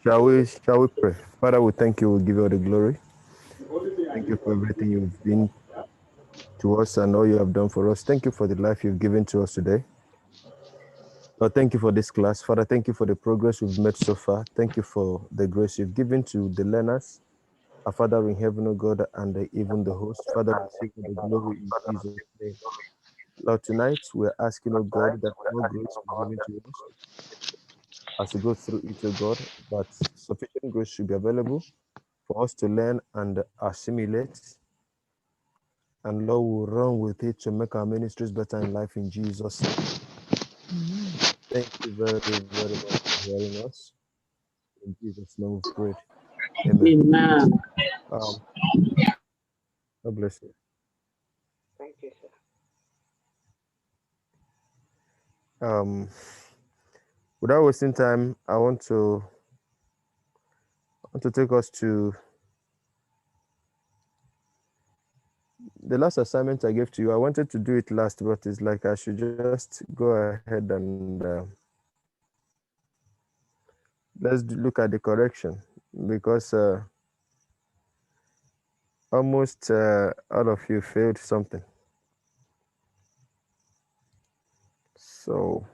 Shall we pray? Father, we thank you, we give you all the glory. Thank you for everything you've been to us and all you have done for us. Thank you for the life you've given to us today. Lord, thank you for this class. Father, thank you for the progress we've made so far. Thank you for the grace you've given to the learners, our Father in heaven, O God, and even the host. Father, receive the glory in Jesus' name. Lord, tonight we're asking, O God, that more grace be given to us as we go through it, O God, that sufficient grace should be available for us to learn and assimilate. And Lord, we'll run with it to make our ministries better in life in Jesus' name. Thank you very, very much for hearing us. In Jesus' name we've prayed. Amen. Amen. God bless you. Thank you, sir. Without wasting time, I want to take us to the last assignment I gave to you. I wanted to do it last, but it's like I should just go ahead and let's look at the correction, because almost all of you failed something. So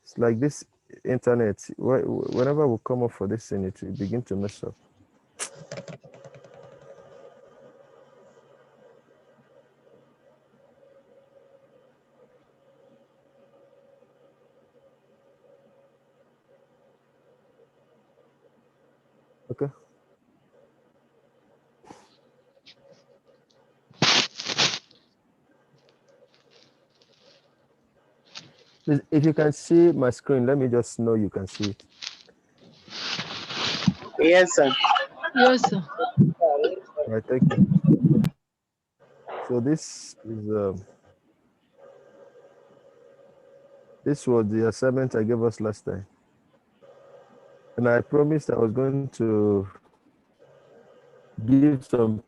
it's like this internet, whenever we come up for this thing, it will begin to mess up. Okay. Please, if you can see my screen, let me just know you can see it. Yes, sir. Yes, sir. Right, thank you. So this is this was the assignment I gave us last time, and I promised I was going to give some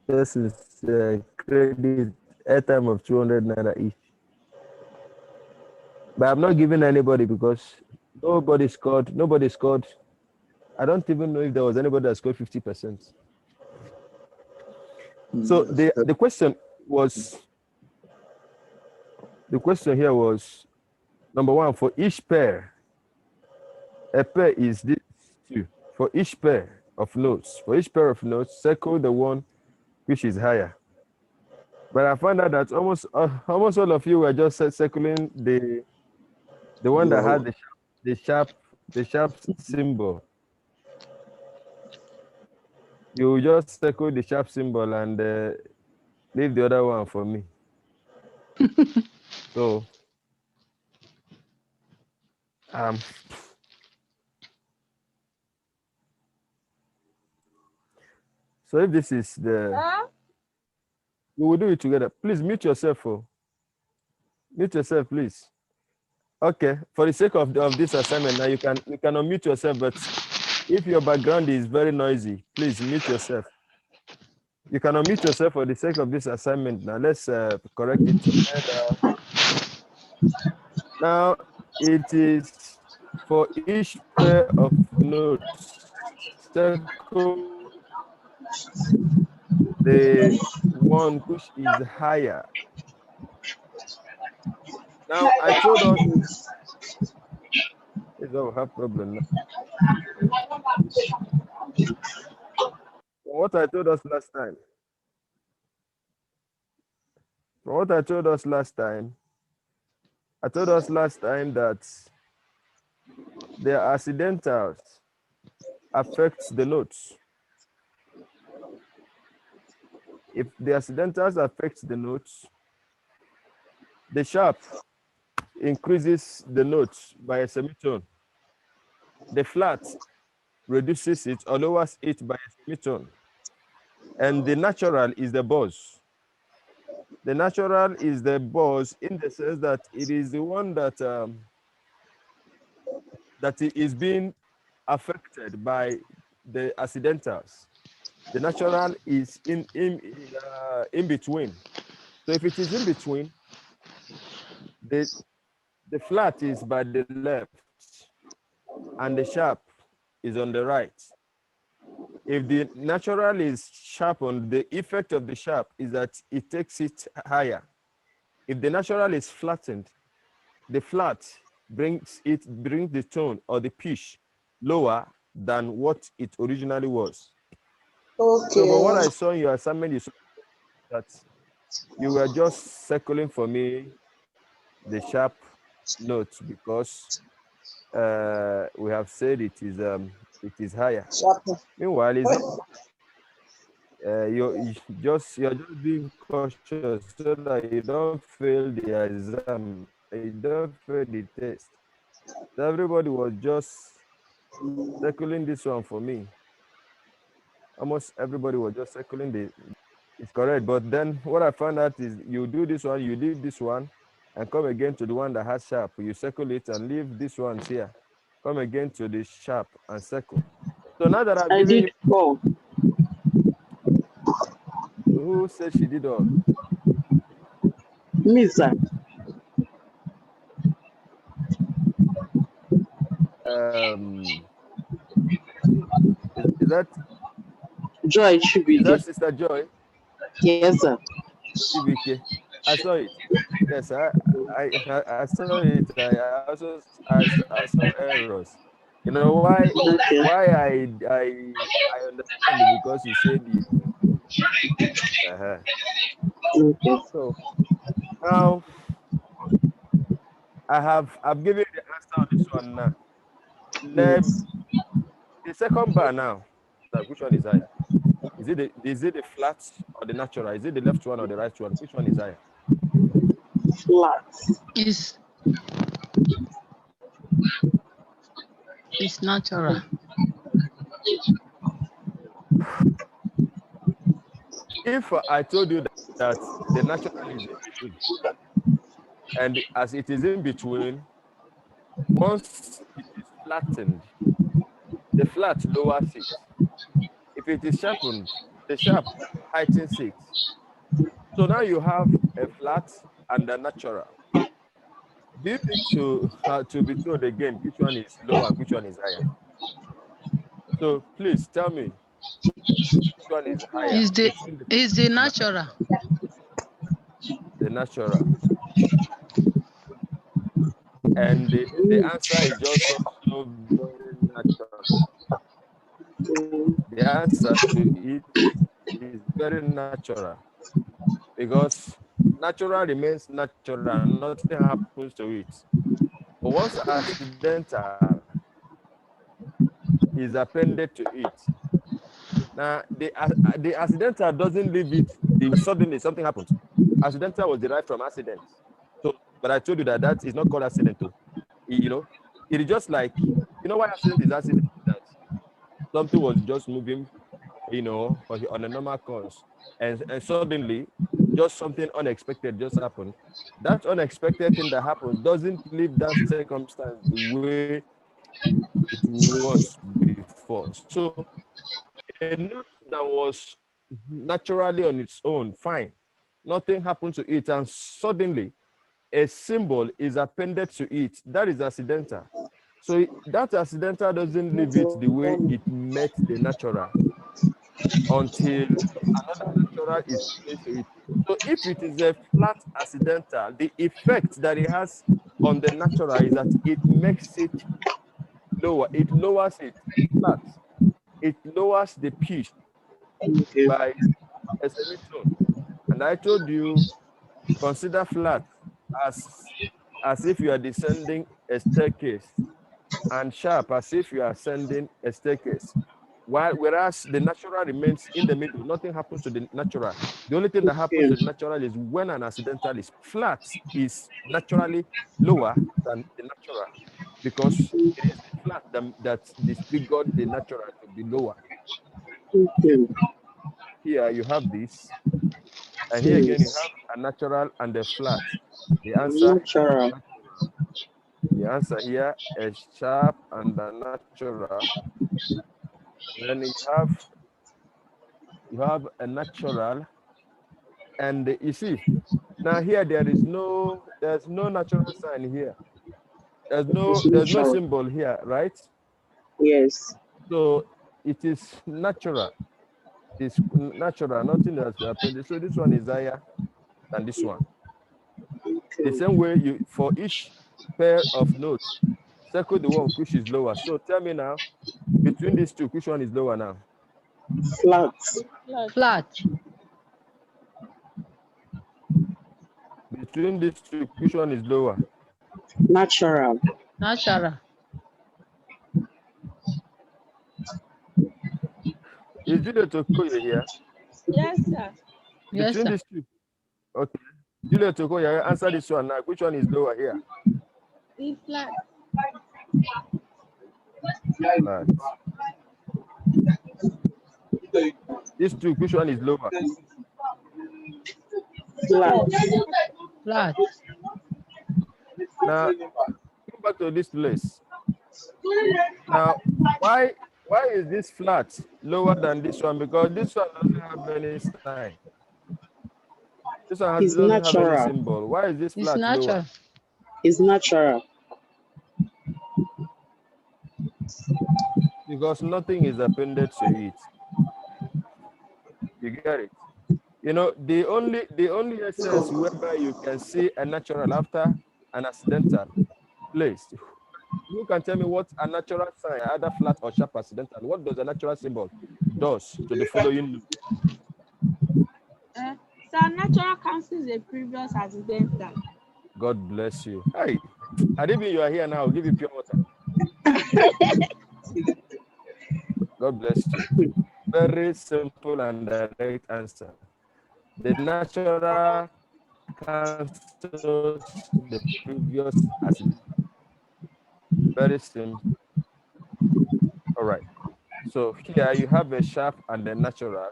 persons credit airtime of 200 naira each. But I'm not giving anybody because nobody scored. I don't even know if there was anybody that scored 50%. So the question here was, number one, for each pair, a pair is this two. For each pair of notes, circle the one which is higher. But I found out that almost all of you were just circling the one that had the sharp symbol. You just circle the sharp symbol and leave the other one for me. So so if this is we will do it together. Please mute yourself. Mute yourself, please. Okay, for the sake of this assignment, now you can unmute yourself, but if your background is very noisy, please mute yourself. You can unmute yourself for the sake of this assignment. Now let's correct it together. Now it is for each pair of notes, circle the one which is higher. Now I told us we have problem now. What I told us last time. I told us last time that the accidentals affects the notes. If the accidentals affect the notes, the sharp increases the notes by a semitone. The flat reduces it or lowers it by a semitone. And the natural is the buzz. The natural is the buzz in the sense that it is the one that that is being affected by the accidentals. The natural is in between. So if it is in between, the flat is by the left and the sharp is on the right. If the natural is sharpened, the effect of the sharp is that it takes it higher. If the natural is flattened, the flat brings the tone or the pitch lower than what it originally was. Okay. So, but what I saw in your assignment is that you were just circling for me the sharp notes because we have said it is higher. Meanwhile, is it you're just being cautious so that you don't fail the exam, you don't fail the test. So everybody was just circling this one for me. Almost everybody was just circling it's correct. But then what I found out is you do this one, you leave this one, and come again to the one that has sharp. You circle it and leave this ones here. Come again to the sharp and circle. So now that I've I given did all. who said she did all? Me, sir. Um, is that Joy should be there. Sister Joy? Yes, sir. CBK. I saw it. Yes, I saw it. I saw errors. You know Okay. why I understand it because you said you. Okay. So now I've given you the answer on this one now. Yes. The second bar now. Like which one is higher? Is it the flat or the natural? Is it the left one or the right one? Which one is higher? Flat. It's natural. If I told you that the natural is in between, and as it is in between, once it is flattened, the flat lowers it. If it is sharpened, the sharp heightens it. So now you have a flat and a natural. Do you think to be told again which one is lower and which one is higher? So please tell me which one is higher between Is the natural. the natural. And the answer is just also very natural. The answer to it is very natural because natural remains natural and nothing happens to it. But once accidental is appended to it, now the accidental doesn't leave it. Suddenly something happens. Accidental was derived from accident. So, but I told you that is not called accident, though. You know, it is just like why accident is accident is that something was just moving, on a normal course, and suddenly just something unexpected just happened. That unexpected thing that happens doesn't leave that circumstance the way it was before. So a note that was naturally on its own, fine, nothing happened to it, and suddenly a symbol is appended to it. That is accidental. So that accidental doesn't leave it the way it met the natural until another natural is placed to it. So if it is a flat accidental, the effect that it has on the natural is that it makes it lower. It lowers it flat. It lowers the pitch Okay. by a semitone. And I told you, consider flat as if you are descending a staircase, and sharp as if you are ascending a staircase. Whereas the natural remains in the middle, nothing happens to the natural. The only thing that happens to the natural is when an accidental is flat, is naturally lower than the natural because it is the flat that disfigured the natural to be lower. Okay. Here you have this, and here again you have a natural and a flat. The answer is Natural. natural. The answer here is sharp and a natural. Then you have a natural, and you see Now here there's no natural sign here. There's no Natural. symbol here, right? Yes. So it is natural. It's natural, nothing that's happened. So this one is higher than this one. The same way you for each pair of notes, circle the one which is lower. So tell me now, between these two, which one is lower now? Flat. Flat. Between these two, which one is lower? Natural. Natural. Is Juliet Okoye here? Yes, sir. Yes, Between sir. these two. Okay. Juliet Okoye, answer this one now. Which one is lower here? The flat. Flat. These two, which one is lower? Flat. Flat. Now, go back to this place. Now, why is this flat lower than this one? Because this one doesn't have any sign. This one It's doesn't have any natural. symbol. Why is this It's flat natural. lower? It's natural. Because nothing is appended to it. You get it? You know, the only essence whereby you can see a natural after an accidental place. Who can tell me what a natural sign, either flat or sharp accidental, what does a natural symbol does to the following? So natural cancels the previous accidental. God bless you. Hey, Adibi, you are here now. I'll give you pure water. God bless you. Very simple and direct answer. The natural cancels the previous accident. Very simple. All right. So here you have a sharp and the natural.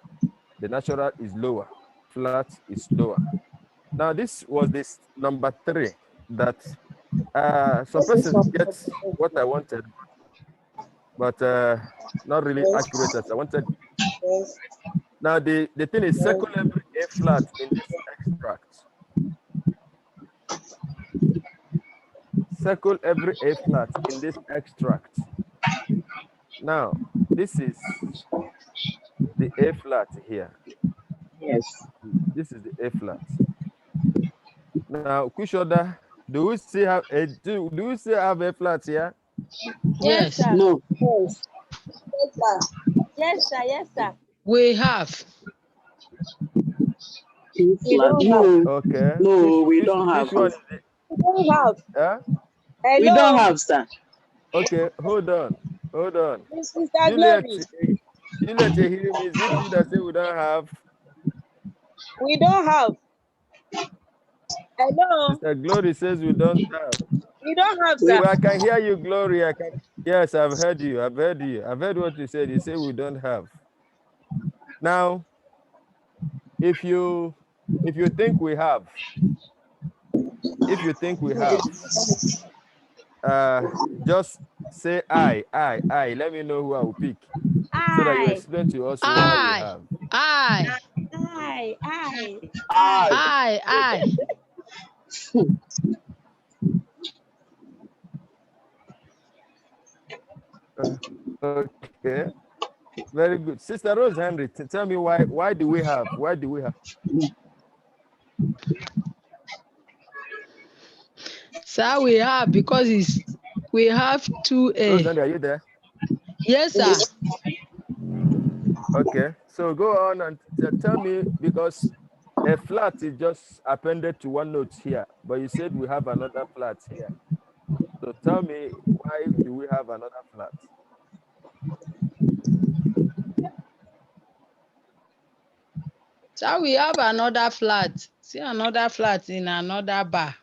The natural is lower. Flat is lower. Now this was this number 3 that some persons get what I wanted, but not really accurate as I wanted. Now the thing is circle every A flat in this extract. Circle every A flat in this extract. Now this is the A flat here. Yes. This is the A flat. Now, which other do we still have a do we still have A flat here? Yes. sir. No. Yes, sir. Yes, sir. We have. Flat. No. Okay. No, we don't have. Which one is it? We don't have. Yeah? Hello. We don't have, sir. Okay, hold on. Sister Juliet, Glory. Juliet, you hear me? Is it you that say we don't have? We don't have. Hello. Sister Glory says we don't have. We don't have, sir. I can hear you, Glory. Yes, I've heard you. I've heard what you said. You say we don't have. Now, if you think we have, just say I. Let me know who I will pick. So that you explain to us who we have. I. Okay. Very good. Sister Rose Henry, tell me why do we have? Sir, we have because we have 2A. Rose Henry, are you there? Yes, sir. Okay. So go on and tell me, because a flat is just appended to one note here, but you said we have another flat here. So tell me, why do we have another flat? So we have another flat. See another flat in another bar.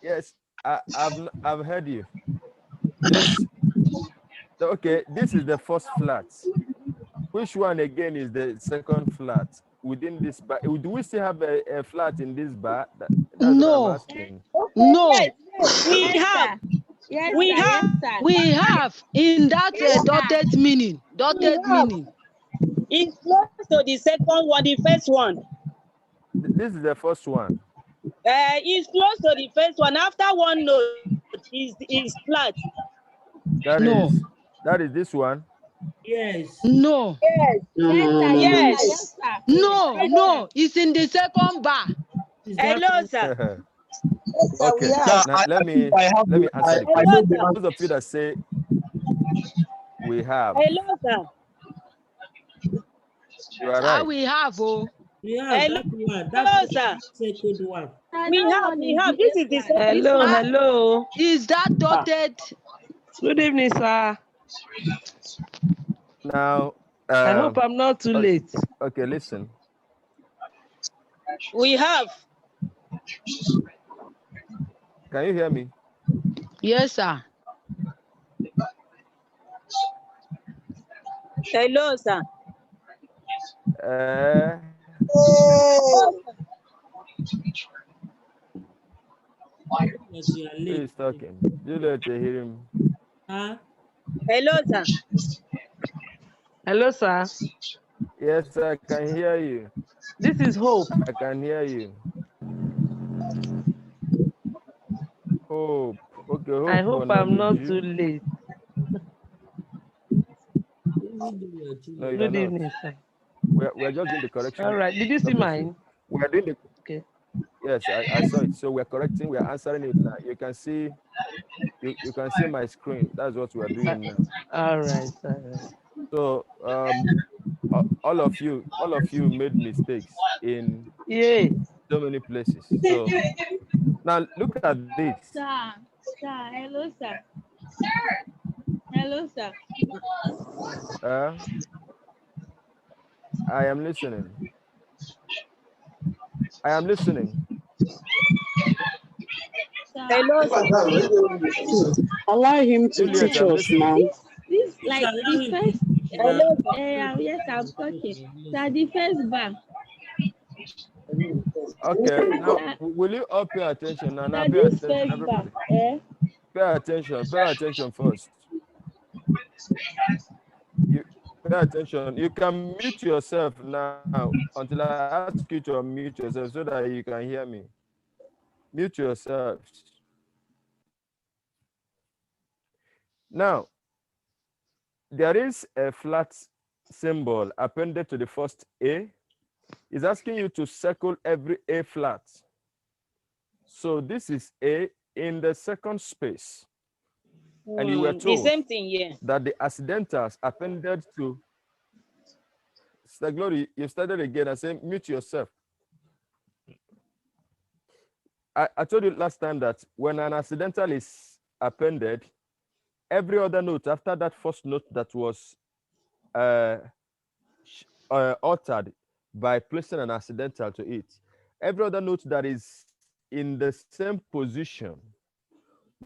Yes, I've heard you. This okay. This is the first flat. Which one again is the second flat within this bar? Do we still have a flat in this bar? That's No. what I'm asking. No. Yes, we have. Yes, we have. We have in that dotted meaning. Dotted meaning. It's close to the second one, the first one. This is the first one. It's close to the first one. After one note is flat. That No. is this one. Yes. No. Yes, Yes, sir. Yes. Yes, sir. No. Yes, No. It's in the second bar. Is that Hello, sir. Okay. Sir, Now let me answer the I Hello, know question. the sir. Those of you that say we have, Hello, sir. you are I right. will have. Oh. we have Hello, that one? That's sir. the second one. Sir, We that have. one is This is the flat. second Hello, one. hello. Is that dotted? Good evening, sir. Now, I hope I'm not too late. okay, listen. We have. Can you hear me? Yes, sir. Hello, sir. That you are Who late. is talking? Juliet, you hear him? Huh? Hello, sir. Hello, sir. Yes, I can hear you. This is Hope. I can hear you. Hope. Okay, I hope hope will not I'm be not too due. late. Even though you are too No, late. you are Good not. evening, sir. We're just doing the correction. All right. Did you see God bless you. mine? We are doing the Okay. yes, I saw it. So we're correcting, we are answering it now. You can see you can see my screen. That's what we are doing now. All right, sir. So all of you made mistakes in Yay. so many places. So now look at this. Sir. Sir. Hello, sir. Hello, sir. I am listening. I am listening. Sir. Hello, sir. allow him to Juliet, teach I'm us listening. now. This Please like allow the him to first. teach you. Hello, sir. Yes, I'm talking. Sir, the first bar. Okay, now Sir, will you all pay attention now? Now sir, pay this attention, first bar. everybody. Pay attention first. You pay attention. You can mute yourself now until I ask you to unmute yourself so that you can hear me. Mute yourselves. Now, there is a flat symbol appended to the first A. It's asking you to circle every A flat. So this is A in the second space. And you were The told same thing here. that the accidentals appended to Sister Glory, you started again. I said, mute yourself. I told you last time that when an accidental is appended, every other note after that first note that was altered by placing an accidental to it, every other note that is in the same position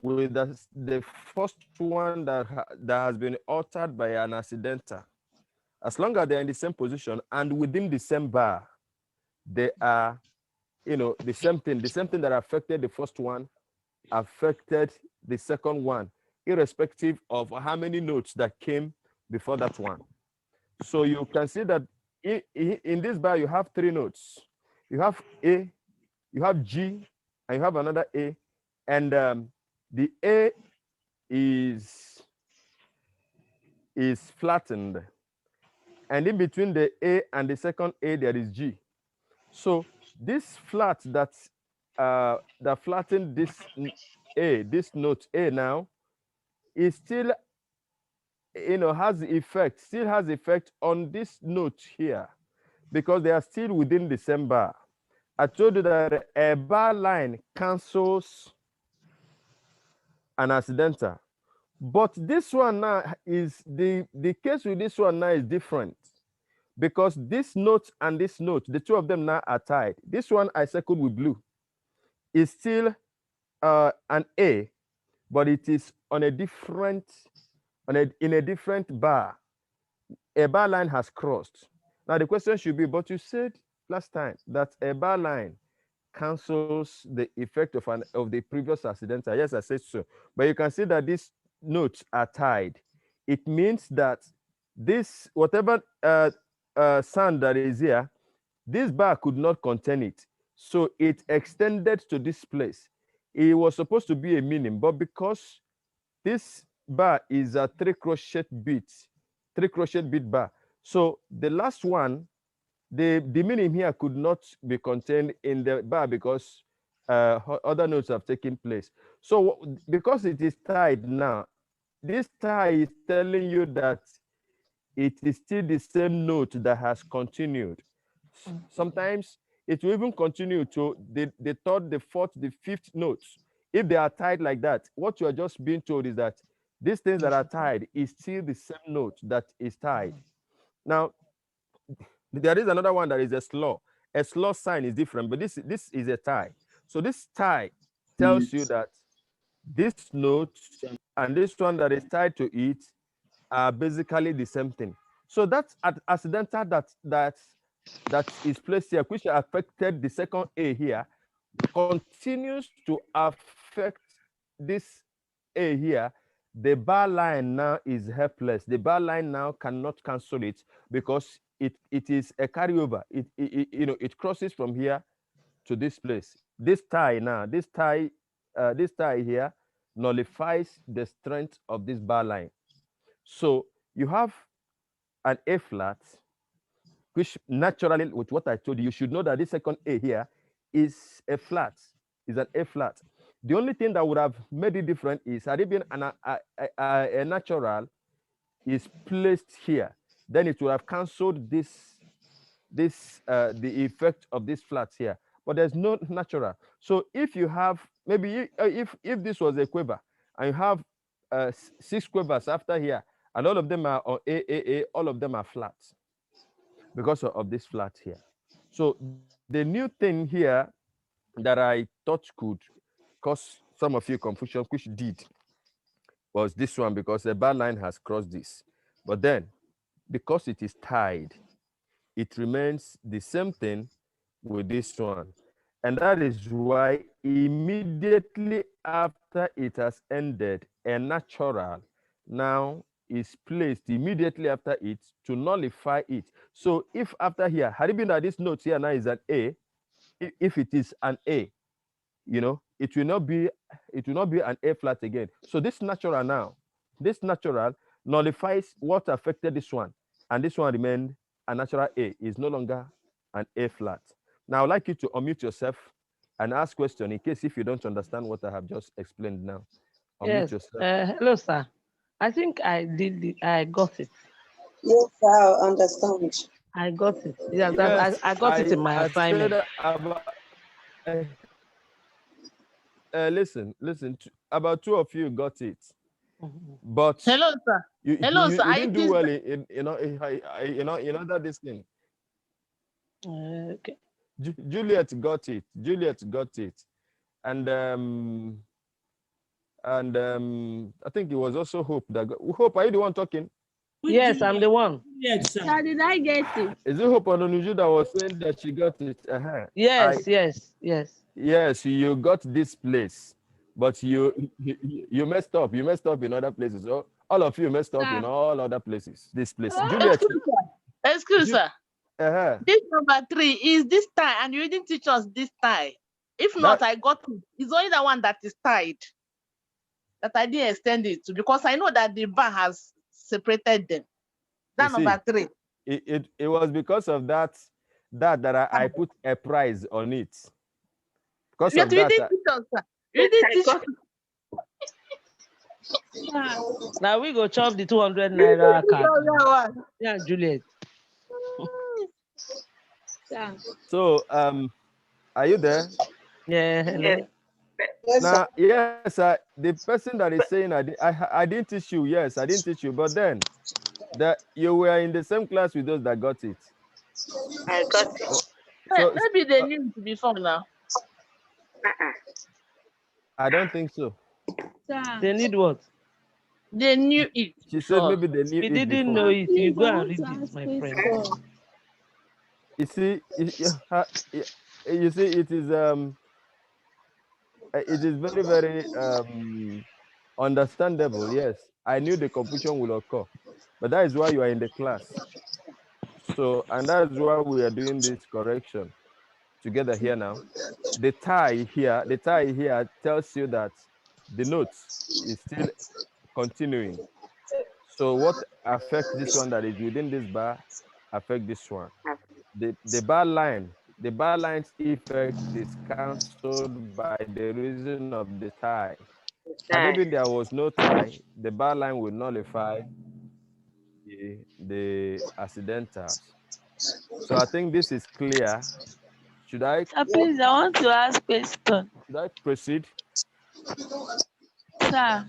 with the first one that has been altered by an accidental, as long as they're in the same position and within the same bar, they are, the same thing that affected the first one affected the second one, irrespective of how many notes that came before that one. So you can see that in this bar, you have three notes. You have A, you have G, and you have another A. And the A is flattened. And in between the A and the second A, there is G. So this flat that flattened this A, this note A now, is still, has effect on this note here, because they are still within the same bar. I told you that a bar line cancels an accidental. But this one now is, the case with this one now is different, because this note and this note, the two of them now are tied. This one I circled with blue is still an A, but it is on a different, in a different bar. A bar line has crossed. Now the question should be, but you said last time that a bar line cancels the effect of the previous accidental. Yes, I said so. But you can see that these notes are tied. It means that this, whatever sound that is here, this bar could not contain it. So it extended to this place. It was supposed to be a meaning, but because this bar is a 3 crochet bead bar. So the last one, the meaning here could not be contained in the bar because other notes have taken place. So because it is tied now, this tie is telling you that it is still the same note that has continued. Sometimes it will even continue to the third, the fourth, the fifth notes. If they are tied like that, what you are just being told is that these things that are tied is still the same note that is tied. Now, there is another one that is a slaw. A slaw sign is different, but this is a tie. So this tie tells you that this note and this one that is tied to it are basically the same thing. So that's accidental that is placed here, which affected the second A here, continues to affect this A here. The bar line now is helpless. The bar line now cannot cancel it because it is a carryover. It crosses from here to this place. This tie now, this tie here nullifies the strength of this bar line. So you have an A flat, which naturally, with what I told you, you should know that this second A here is a flat, is an A flat. The only thing that would have made it different is had it been a natural is placed here, then it would have cancelled the effect of this flat here. But there's no natural. So if you have maybe if this was a quiver and you have 6 quivers after here, and all of them are on A, all of them are flat because of this flat here. So the new thing here that I thought could cause some of you confusion, which did, was this one, because the bar line has crossed this. But then, because it is tied, it remains the same thing with this one. And that is why immediately after it has ended, a natural now is placed immediately after it to nullify it. So if after here, had it been that this note here now is an A, if it is an A, it will not be an A flat again. So this natural nullifies what affected this one, and this one remained a natural A, is no longer an A flat. Now I'd like you to unmute yourself and ask question in case if you don't understand what I have just explained now. Unmute yourself. Hello, sir. I think I got it. Yes, I understand. I got it. Yeah, Yes, I got it in my assignment. Listen. About 2 of you got it, but Hello, sir. you I didn't do well in that this thing. Okay. Juliet got it, and I think it was also Hope that got. Hope, are you the one talking? Yes, I'm the one. Yes, sir. How did I get it? Is it Hope Ononuju that was saying that she got it? Yes. Yes, you got this place, but you messed up. You messed up in other places. So all of you messed up in all other places. This place, Juliet. Excuse sir. This number 3 is this tie, and you didn't teach us this tie. If not, I got it. It's only the one that is tied that I didn't extend it to, because I know that the bar has separated them. That number 3. It was because of that I put a price on it. Because of that. You didn't teach us. Now we go chop the 200 naira card. Yeah, Juliet. So, are you there? Yeah. Hello. Now, yes, the person that is saying I didn't teach you. Yes, I didn't teach you. But then, that you were in the same class with those that got it. I got it. So, maybe they knew it before now. I don't think so. They need what? They knew it. She said maybe they knew it. We didn't know it. You go and read it, my friend. You see, it is very, very understandable. Yes, I knew the confusion will occur, but that is why you are in the class. So, and that's why we are doing this correction. together here now. The tie here tells you that the note is still continuing. So what affects this one that is within this bar affect this one. The bar line's effect is cancelled by the reason of the tie. And even there was no tie, the bar line will nullify the accidentals. So I think this is clear. Should I Please, I want to ask question. proceed? Sir.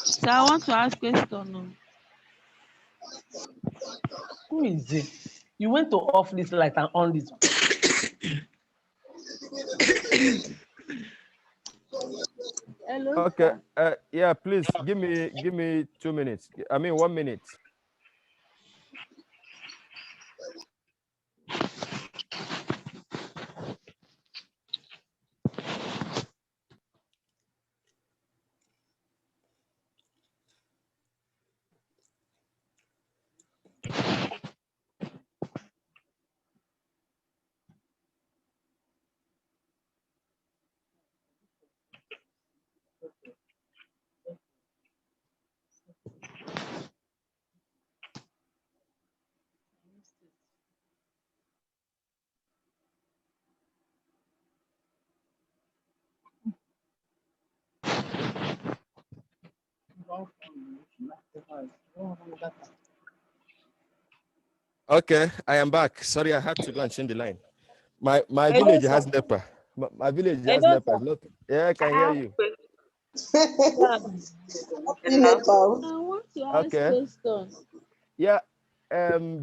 So I want to ask question. Who is it? You went to off this light and on this. Hello. Okay. Yeah, please give me 2 minutes. I mean 1 minute. Okay, I am back. Sorry, I had to go and change the line. My village has NEPA. My village has NEPA. Yeah, I can hear you. Happy I Nepal. want to ask question. Yeah.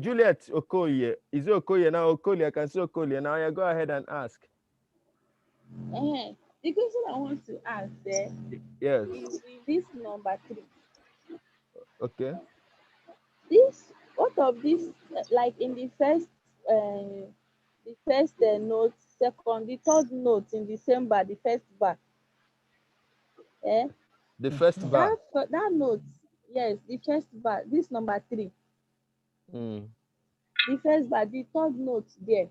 Juliet Okoye. Is it Okoye now? Okoye, I can see Okoye now. Yeah, go ahead and ask. The question I want to ask Yes. is this number 3. Okay. What of this, like in the first note, second, the third note in December, the first bar. The first bar. That note, yes, the first bar, this number 3. The first bar, the third note there.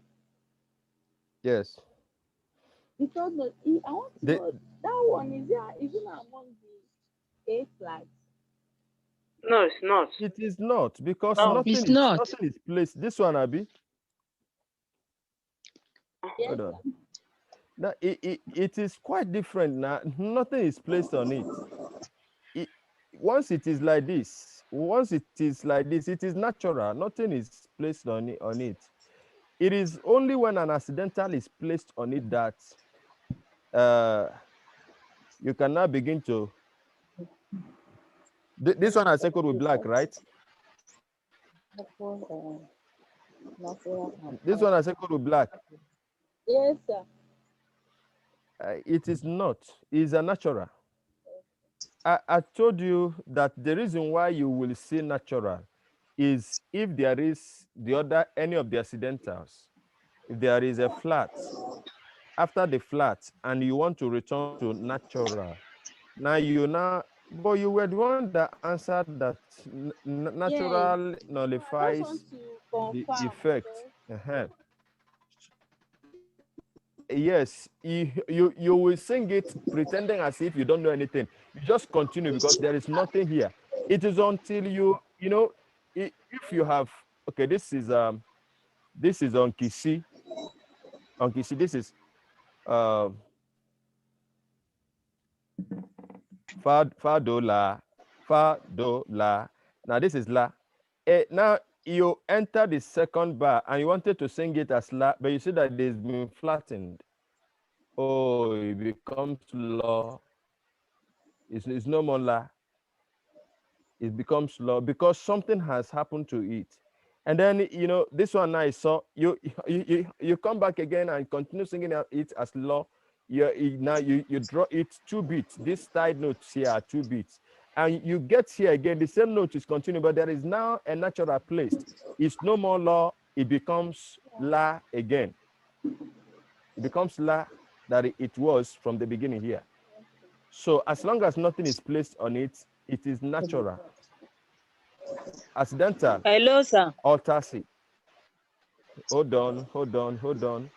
Yes. The third note, I want to know that one is it among the 8 flags? No, it's not. It is not, because nothing is placed. This one, Abby. Yes, hold on. Now it is quite different now. Nothing is placed on it. Once it is like this, it is natural. Nothing is placed on it. It is only when an accidental is placed on it that you can now begin to. This one I circled with black, right? This one I circled with black. Yes, sir. It is not. It's a natural. I told you that the reason why you will see natural is if there is any of the accidentals. If there is a flat, after the flat, and you want to return to natural, but you were the one that answered that natural nullifies the effect. Yes, you will sing it pretending as if you don't know anything. You just continue because there is nothing here. It is until if you have, okay, this is on Kisi. On Kisi, this is fa do la, fa do la. Now this is la. Now you enter the second bar and you wanted to sing it as la, but you see that it's been flattened. Oh, it becomes law. It's no more la. It becomes law because something has happened to it. And then this one now I saw you come back again and continue singing it as law. Now you draw it 2 beats. These side notes here are 2 beats. And you get here again, the same note is continuing, but there is now a natural placed. It's no more law, it becomes la again. It becomes la that it was from the beginning here. So as long as nothing is placed on it, it is natural. Accidental. Hello, sir. Alters it. Hold on.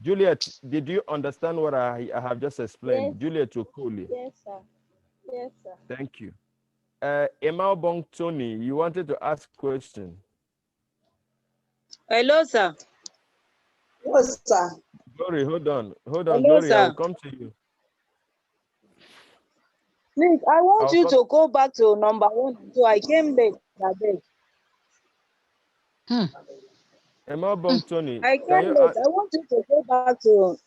Juliet, did you understand what I have just explained? Yes. Juliet Okoli. Yes, sir. Yes, sir. Thank you. Emma Bong Tony, you wanted to ask a question. Hello, sir. Yes, sir. Glory, hold on. Hello, Glory, sir. I will come to you. Please, I want you to go back to number 1 and 2. I came late. Emma Bong Tony, I came late. I want you to go back to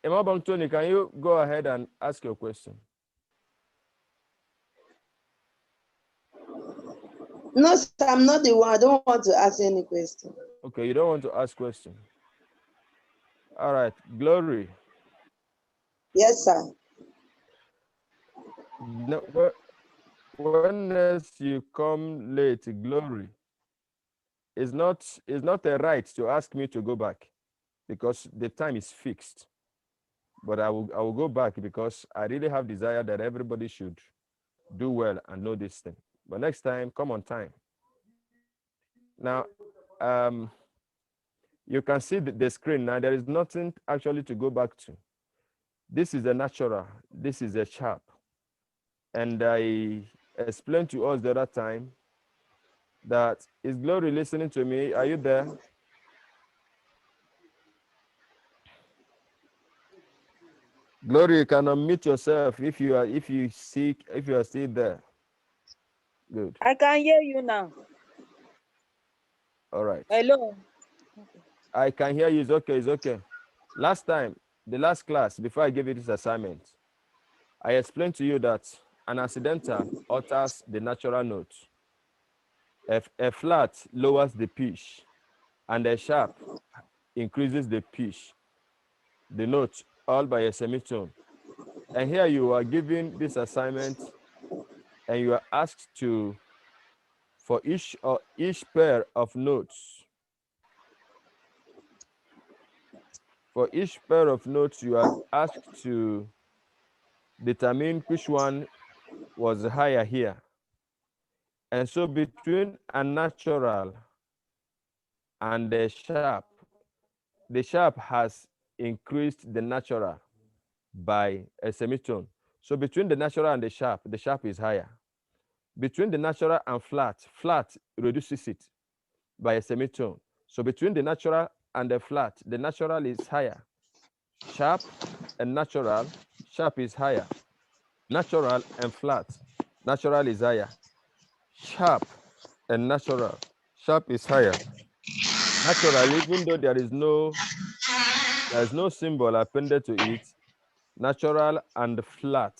Emma Bong Tony, can you go ahead and ask your question? No, sir, I'm not the one. I don't want to ask any question. Okay, you don't want to ask question. All right, Glory. Yes, sir. No, when else you come late, Glory, it's not a right to ask me to go back because the time is fixed. But I will go back because I really have desire that everybody should do well and know this thing. But next time, come on time. Now, you can see the screen now. There is nothing actually to go back to. This is a natural. This is a sharp. And I explained to us the other time that is Glory listening to me? Are you there? Glory, you can unmute yourself if you are still there. Good. I can hear you now. All right. Hello. I can hear you. It's okay. Last time, the last class, before I gave you this assignment, I explained to you that an accidental alters the natural note. A flat lowers the pitch, and a sharp increases the pitch, the note, all by a semitone. And here you are given this assignment, and you are asked to, for each pair of notes, you are asked to determine which one was higher here. And so between a natural and the sharp has increased the natural by a semitone. So between the natural and the sharp is higher. Between the natural and flat reduces it by a semitone. So between the natural and the natural is higher. Sharp and natural, sharp is higher. Natural and flat, natural is higher. Sharp and natural, sharp is higher. Natural, even though there is no symbol appended to it, natural and flat,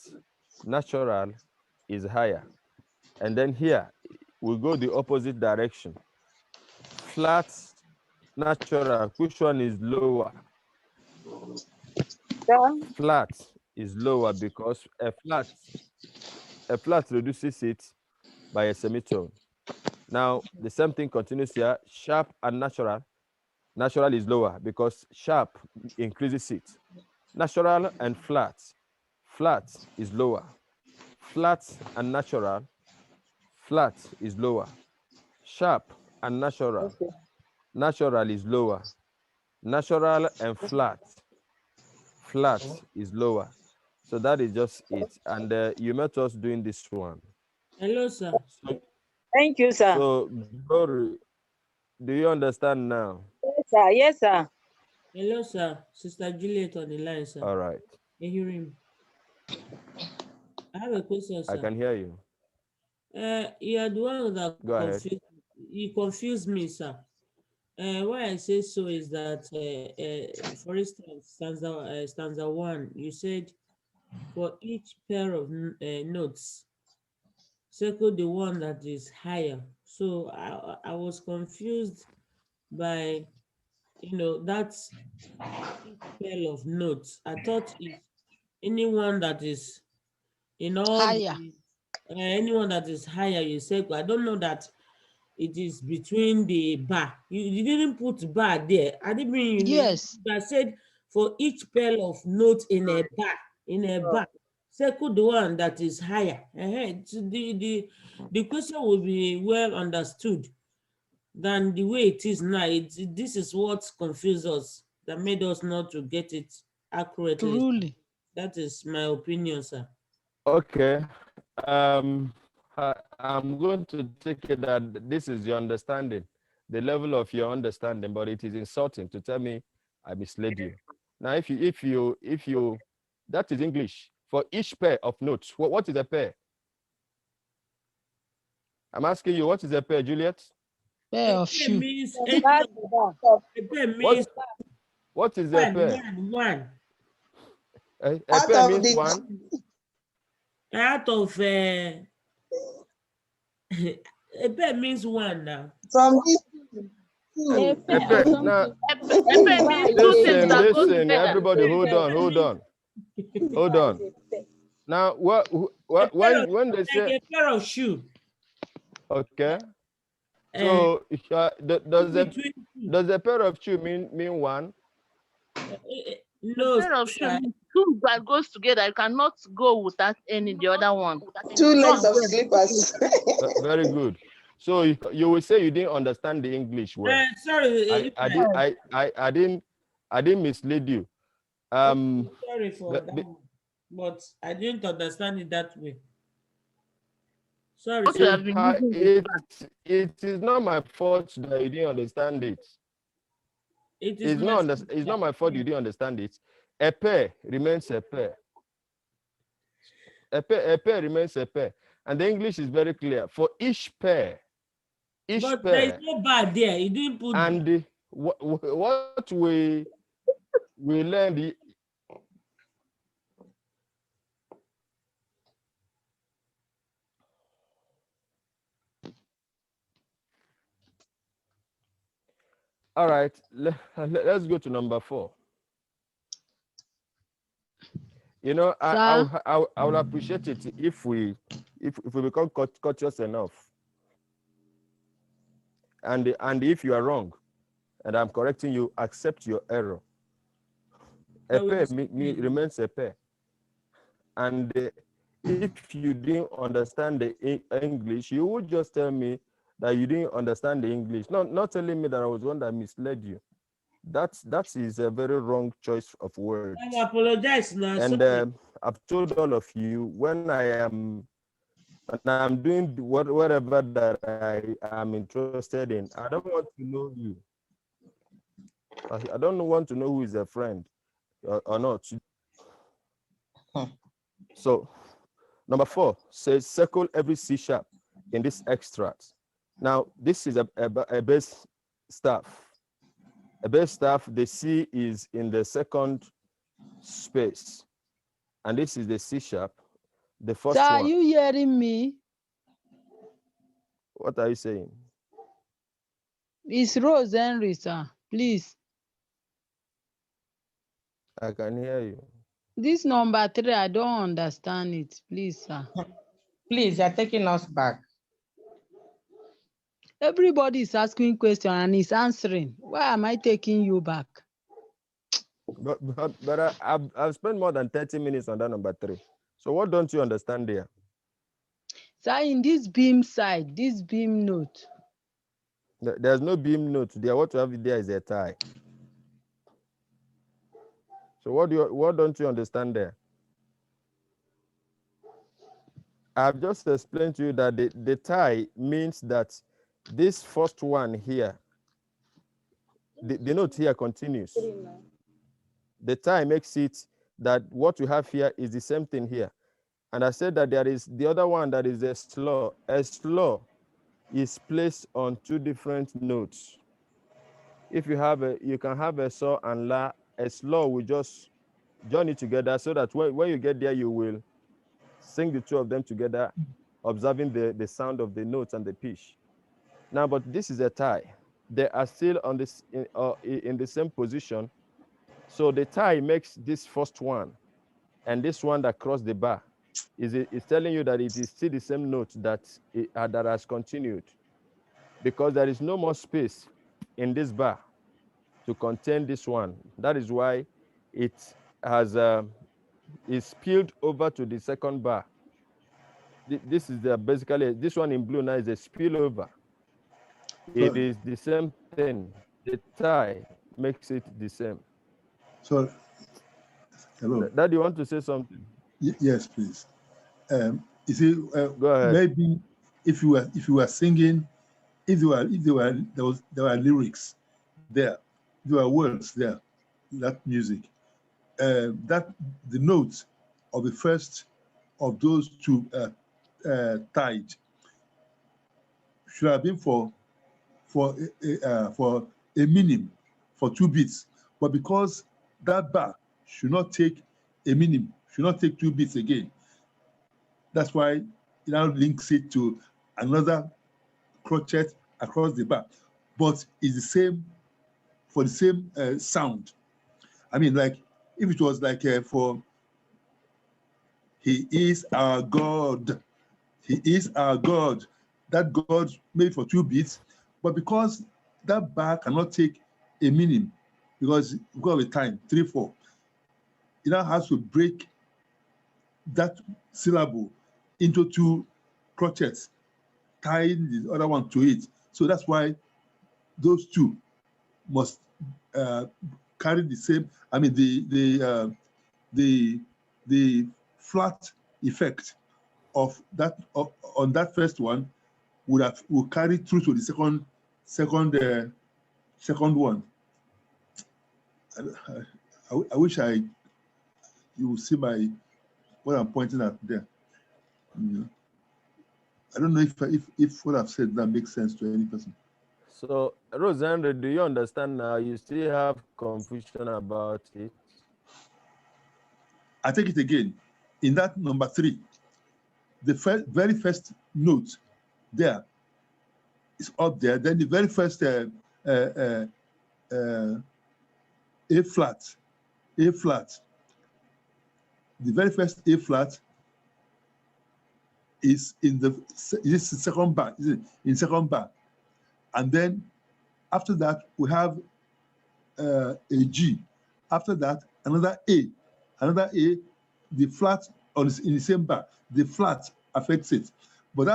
natural is higher. And then here, we go the opposite direction. Flat, natural, which one is lower? Flat is lower because a flat reduces it by a semitone. Now, the same thing continues here. Sharp and natural is lower because sharp increases it. Natural and flat is lower. Flat and natural, flat is lower. Sharp and natural is lower. Natural and flat is lower. So that is just it. And you met us doing this one. Hello, sir. Thank you, sir. So, Glory, do you understand now? Yes, sir. Yes, sir. Hello, sir. Sister Juliet on the line, sir. All right. Can you hear him? I have a question, sir. I can hear you. You are the one that Go ahead. you confused me, sir. Why I say so is that, for instance, stanza 1, you said for each pair of notes, circle the one that is higher. So I was confused by, that's each pair of notes. I thought if anyone that is Higher. anyone that is higher, you say, I don't know that it is between the bar. You didn't put bar there. I didn't mean Yes. I said for each pair of notes in a bar. circle the one that is higher. The question will be well understood than the way it is now. This is what confused us, that made us not to get it accurately. Truly. That is my opinion, sir. Okay. I'm going to take it that this is your understanding, the level of your understanding, but it is insulting to tell me I misled you. Now, if you, that is English. For each pair of notes, what is a pair? I'm asking you, what is a pair, Juliet? Pair of pair shoe. means Back to back. a pair means What is a pair? one. A Out pair of means the one. Out of a pair means one now. from this A two. pair A of pair. something. Now, Epe means two things that go listen, together. everybody, hold on. Now, when they say a pair of shoe. okay, so does a pair of shoe mean one? No, Pair of shoes, two that goes together. You cannot go without any the other one. Two legs Just of go. slippers. Very good. So you will say you didn't understand the English well. Sorry, I didn't mislead you. sorry for that, but I didn't understand it that way. Sorry, sir. It is not my fault that you didn't understand it. It's not my fault you didn't understand it. A pair remains a pair. A pair remains a pair. And the English is very clear. For each pair, but there is no bar there. You didn't put. And what we learned. All right, let's go to number 4. You know, I would appreciate it if we become courteous enough. And if you are wrong, and I'm correcting you, accept your error. A pair remains a pair. And if you didn't understand the English, you would just tell me that you didn't understand the English. Not telling me that I was one that misled you. That is a very wrong choice of words. I apologize now. And I've told all of you when I'm doing whatever that I am interested in, I don't want to know you. I don't want to know who is a friend or not. So, number 4 says circle every C# in this extract. Now, this is a bass staff. A bass staff, the C is in the second space. And this is the C#, the first one. Are you hearing me? What are you saying? It's Rose Henry, sir. Please. I can hear you. This number 3, I don't understand it. Please, sir. Please, you're taking us back. Everybody is asking questions and is answering. Why am I taking you back? But I've spent more than 30 minutes on that number 3. So what don't you understand there? Sir, in this beam side, this beam note. There's no beam note there. What you have there is a tie. So what don't you understand there? I've just explained to you that the tie means that this first one here, the note here continues. The tie makes it that what you have here is the same thing here. And I said that there is the other one that is a slaw. A slaw is placed on 2 different notes. If you can have a saw and la. A slaw will just join it together so that when you get there, you will sing the 2 of them together, observing the sound of the notes and the pitch. Now, but this is a tie. They are still on this in the same position. So the tie makes this first one, and this one that crossed the bar is telling you that it is still the same note that has continued, because there is no more space in this bar to contain this one. That is why it has is spilled over to the second bar. This is basically, this one in blue now is a spillover. It is the same thing. The tie makes it the same. So, hello. Dad, you want to say something? Yes, please. You see, go ahead. Maybe if you were singing, there were lyrics there were words there, that music, that the notes of the first of those two tied should have been for a meaning, for 2 beats, but because that bar should not take a meaning, should not take 2 beats again, that's why it now links it to another crochet across the bar, but it's the same for the same sound. I mean, like if it was like for He is our God, He is our God, that God made for 2 beats, but because that bar cannot take a meaning, because of the time, 3, 4, it now has to break that syllable into 2 crochets, tying the other one to it. So that's why those 2 must carry the same. I mean, the flat effect of that on that first one will carry through to the second one. I wish you will see what I'm pointing at there. I don't know if what I've said that makes sense to any person. So, Roseanne, do you understand now? You still have confusion about it? I take it again. In that number 3, the very first note there is up there. Then the very first A flat. The very first A flat is in the second bar. In second bar, and then after that we have a G. After that, another A. The flat in the same bar. The flat affects it, but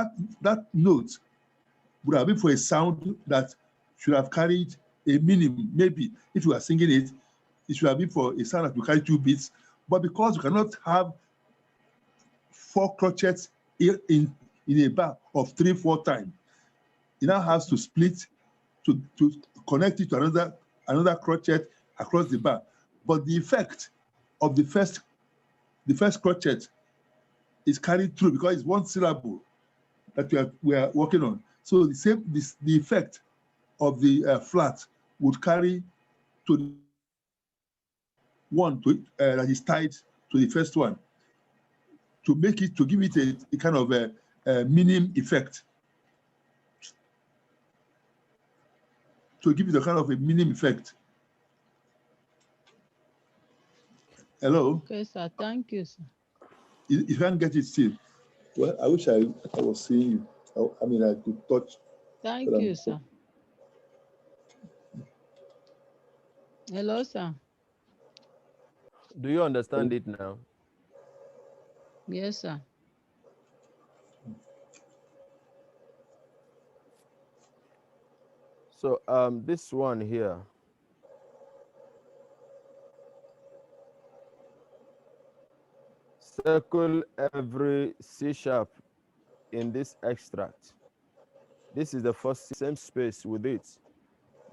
that note would have been for a sound that should have carried a meaning. Maybe if you are singing it, it should have been for a sound that will carry 2 beats. But because you cannot have 4 crochets in a bar of 3, 4 times, it now has to split to connect it to another crochet across the bar. But the effect of the first crochet is carried through because it's 1 syllable that we are working on. So the effect of the flat would carry to the one that is tied to the first one to give it a kind of a meaning effect. To give it a kind of a meaning effect. Hello? Okay, sir. Thank you, sir. If you can't get it still, well, I wish I was seeing you. I mean, I could touch. Thank you, sir. Hello, sir. Do you understand it now? Yes, sir. So this one here, circle every C sharp in this extract. This is the first same space with it.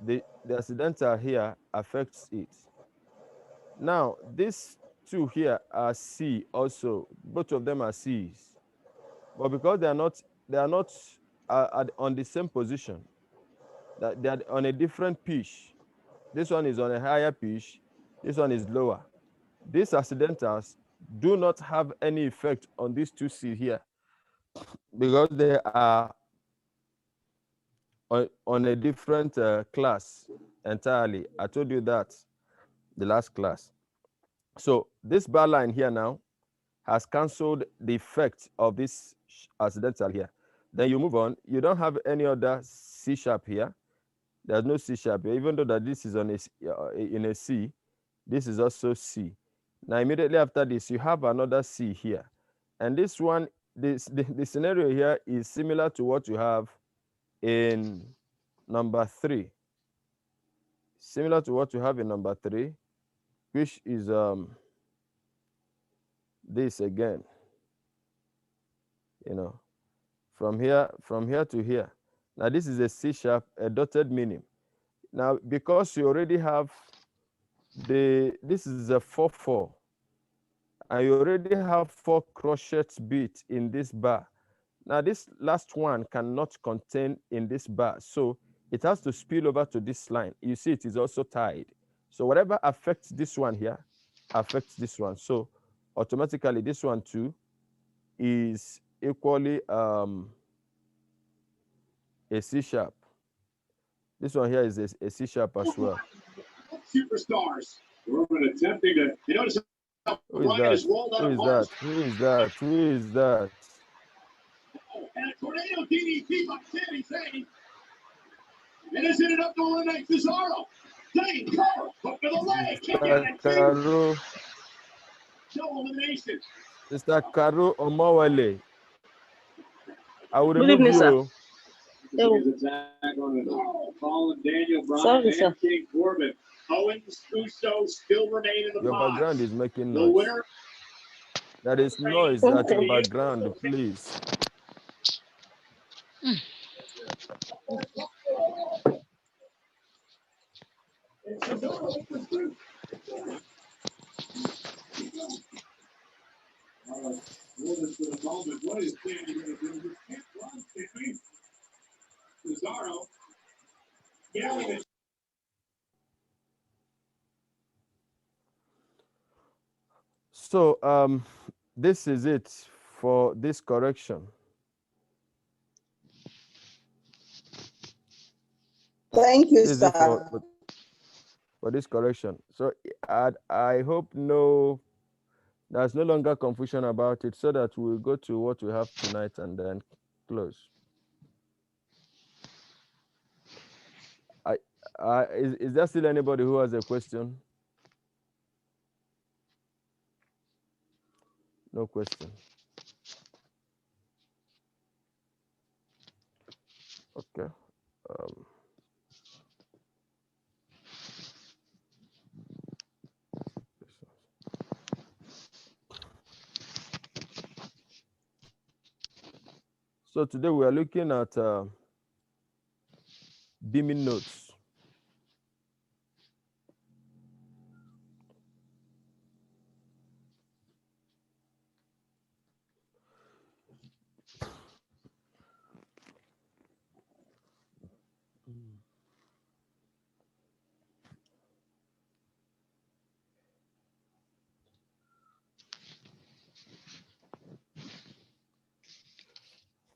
The accidental here affects it. Now, these 2 here are C also. Both of them are C's. But because they are not on the same position, that they are on a different pitch. This one is on a higher pitch. This one is lower. These accidentals do not have any effect on these 2 C here because they are on a different class entirely. I told you that the last class. So this bar line here now has cancelled the effect of this accidental here. Then you move on. You don't have any other C sharp here. There's no C sharp here, even though that this is on in a C. This is also C. Now, immediately after this, you have another C here. And this one, the scenario here is similar to what you have in number 3. Similar to what you have in number 3, which is this again. You know, from here to here. Now, this is a C sharp, a dotted meaning. Now, because you already have this is a 4/4, and you already have 4 crochet beats in this bar. Now, this last one cannot contain in this bar, so it has to spill over to this line. You see, it is also tied. So whatever affects this one here affects this one. So automatically, this one too is equally a C sharp. This one here is a C sharp as well. Superstars. We're attempting to. You notice how Brian has rolled out Who is that? Who is that? Who is that? And a tornado DDT by Sami Zayn. And it's ended up to eliminate Cesaro. Zayn, cover, hook to the leg, kick out at 2. No elimination. Mr. Karu Omawale. I will Good remove evening, sir. you. Colin, Daniel, Bryan, and King Corbin. Owens, Uso still remain in the Your box. background is making The noise. winner. There is noise at your background, please. Cesaro. So this is it for this correction. Thank you, sir. For this correction. So I hope there's no longer confusion about it, so that we'll go to what we have tonight and then close. Is there still anybody who has a question? No question. Okay. So today we are looking at beaming notes.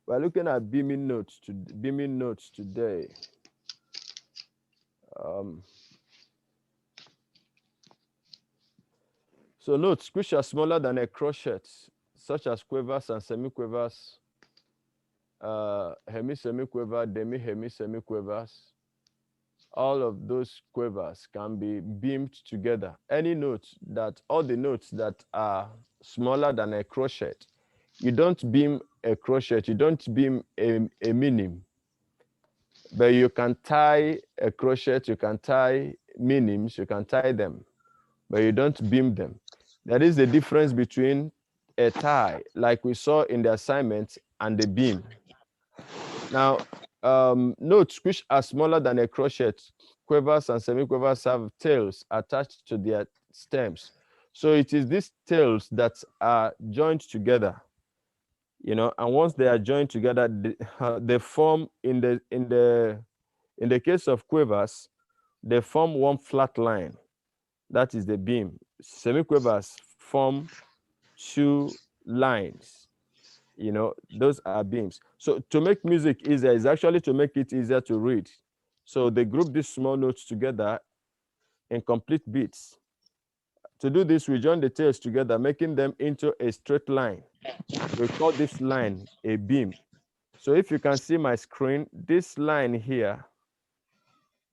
We're looking at beaming notes today. So notes which are smaller than a crochet, such as quavers and semiquavers, hemi-semiquaver, demi-hemi-semiquavers, all of those quavers can be beamed together. All the notes that are smaller than a crochet, you don't beam a crochet, you don't beam a minim, but you can tie a crochet, you can tie minims, you can tie them, but you don't beam them. There is a difference between a tie, like we saw in the assignment, and the beam. Now, notes which are smaller than a crochet, quavers and semiquavers, have tails attached to their stems. So it is these tails that are joined together, and once they are joined together, they form in the case of quavers, they form one flat line. That is the beam. Semiquavers form 2 lines. Those are beams. So to make music easier is actually to make it easier to read. So they group these small notes together in complete beats. To do this, we join the tails together, making them into a straight line. We call this line a beam. So if you can see my screen, this line here,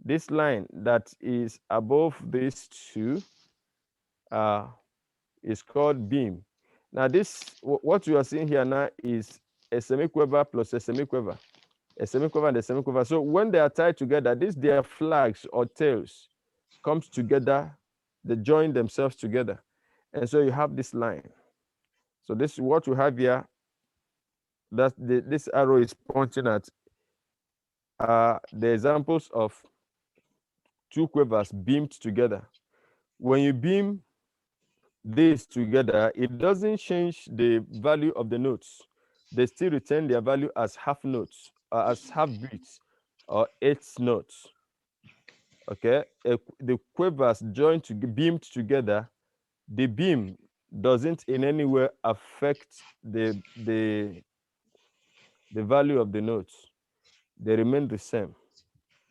this line that is above these 2, is called beam. Now this, what you are seeing here now is a semiquiver plus a semiquiver and a semiquiver. So when they are tied together, these their flags or tails comes together, they join themselves together. And so you have this line. So this is what you have here. That this arrow is pointing at the examples of two quivers beamed together. When you beam this together, it doesn't change the value of the notes. They still retain their value as half notes, as half beats, or eighth notes. Okay, the quivers joined to beamed together. The beam doesn't in any way affect the value of the notes. They remain the same.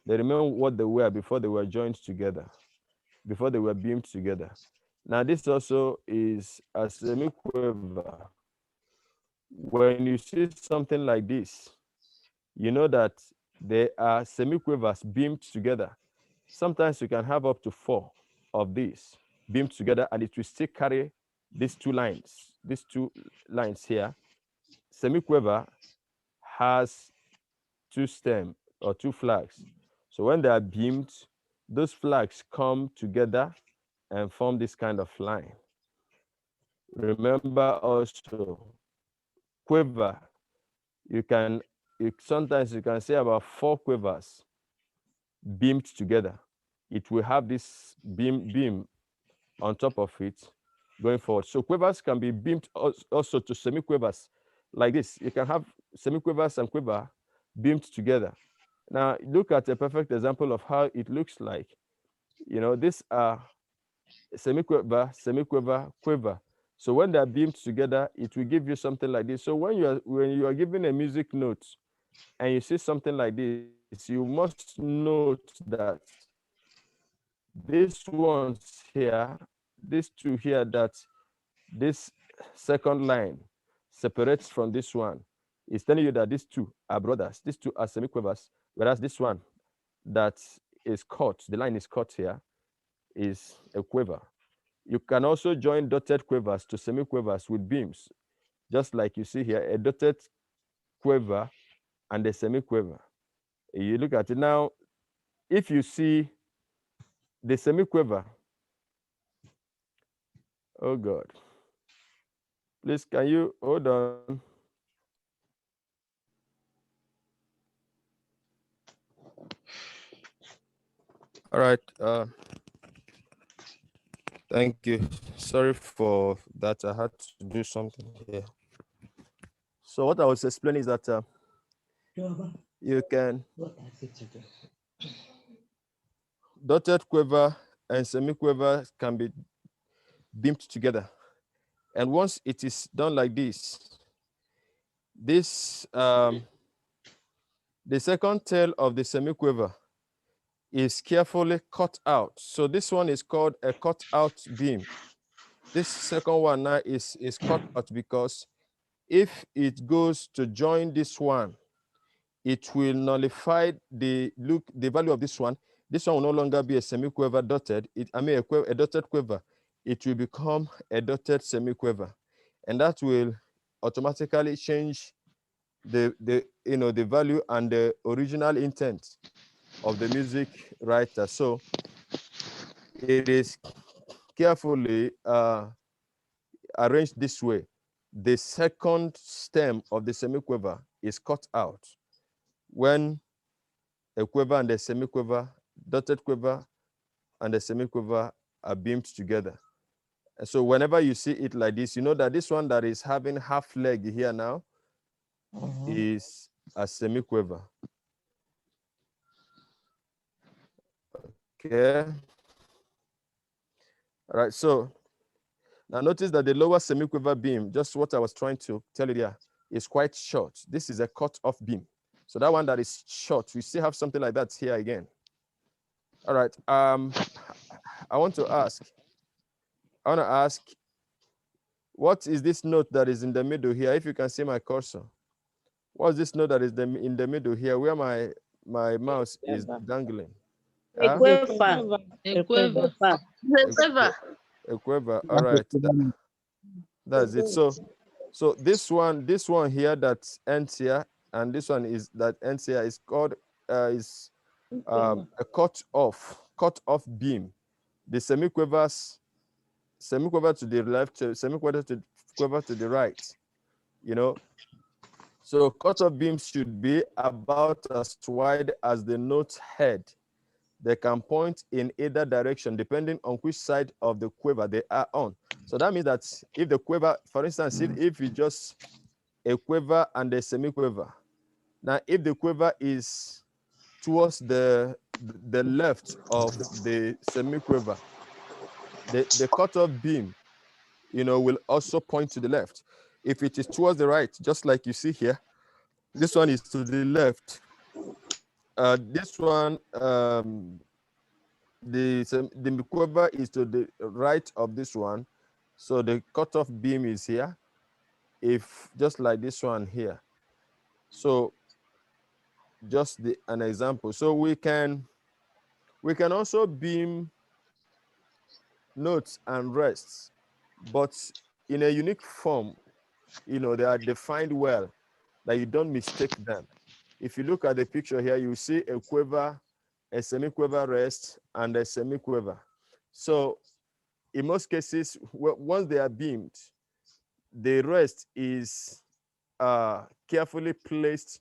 They remain what they were before they were joined together, before they were beamed together. Now this also is a semiquiver. When you see something like this, you know that there are semiquivers beamed together. Sometimes you can have up to 4 of these beamed together, and it will still carry these two lines here. Semiquiver has 2 stems or 2 flags. So when they are beamed, those flags come together and form this kind of line. Remember also, quiver, sometimes you can say about 4 quivers beamed together. It will have this beam on top of it going forward. So quivers can be beamed also to semiquivers like this. You can have semiquivers and quiver beamed together. Now look at a perfect example of how it looks like. You know, these are semiquiver, quiver. So when they're beamed together, it will give you something like this. So when you are given a music note and you see something like this, you must note that these ones here, these two here, that this second line separates from this one, is telling you that these two are brothers. These two are semiquivers, whereas this one that is cut, the line is cut here, is a quiver. You can also join dotted quivers to semiquivers with beams, just like you see here, a dotted quiver and a semiquiver. You look at it now. If you see the semiquiver, oh God, please can you hold on? All right. Thank you. Sorry for that. I had to do something here. So what I was explaining is that you can dotted quiver and semiquiver can be beamed together, and once it is done like this, the second tail of the semiquiver is carefully cut out. So this one is called a cut out beam. This second one now is cut out because if it goes to join this one, it will nullify the value of this one. This one will no longer be a semiquiver dotted. A dotted quiver. It will become a dotted semiquiver, and that will automatically change the value and the original intent of the music writer. So it is carefully arranged this way. The second stem of the semiquiver is cut out when a quiver and a semiquiver, dotted quiver and a semiquiver are beamed together. And so whenever you see it like this, you know that this one that is having half leg here now is a semiquiver. Okay. All right, so now notice that the lower semiquiver beam, just what I was trying to tell you there, is quite short. This is a cut-off beam. So that one that is short, we still have something like that here again. All right, I want to ask, what is this note that is in the middle here? If you can see my cursor, what's this note that is in the middle here, where my mouse is dangling? A quiver. A quiver. The quiver. A quiver. All right. That's it. So this one here that ends here, and this one is that ends here is called is a cut off beam. The semiquiver to the left, semiquiver to the right. You know, so cut off beams should be about as wide as the note head. They can point in either direction depending on which side of the quiver they are on. So that means that if the quiver, for instance, if it's just a quiver and a semiquiver, now if the quiver is towards the left of the semiquiver, the cutoff beam, will also point to the left. If it is towards the right, just like you see here, this one is to the left. This one, the quiver is to the right of this one, so the cutoff beam is here. If just like this one here, so just an example. So we can also beam notes and rests, but in a unique form. They are defined well, that you don't mistake them. If you look at the picture here, you see a quiver, a semiquiver rest, and a semiquiver. So in most cases, once they are beamed, the rest is carefully placed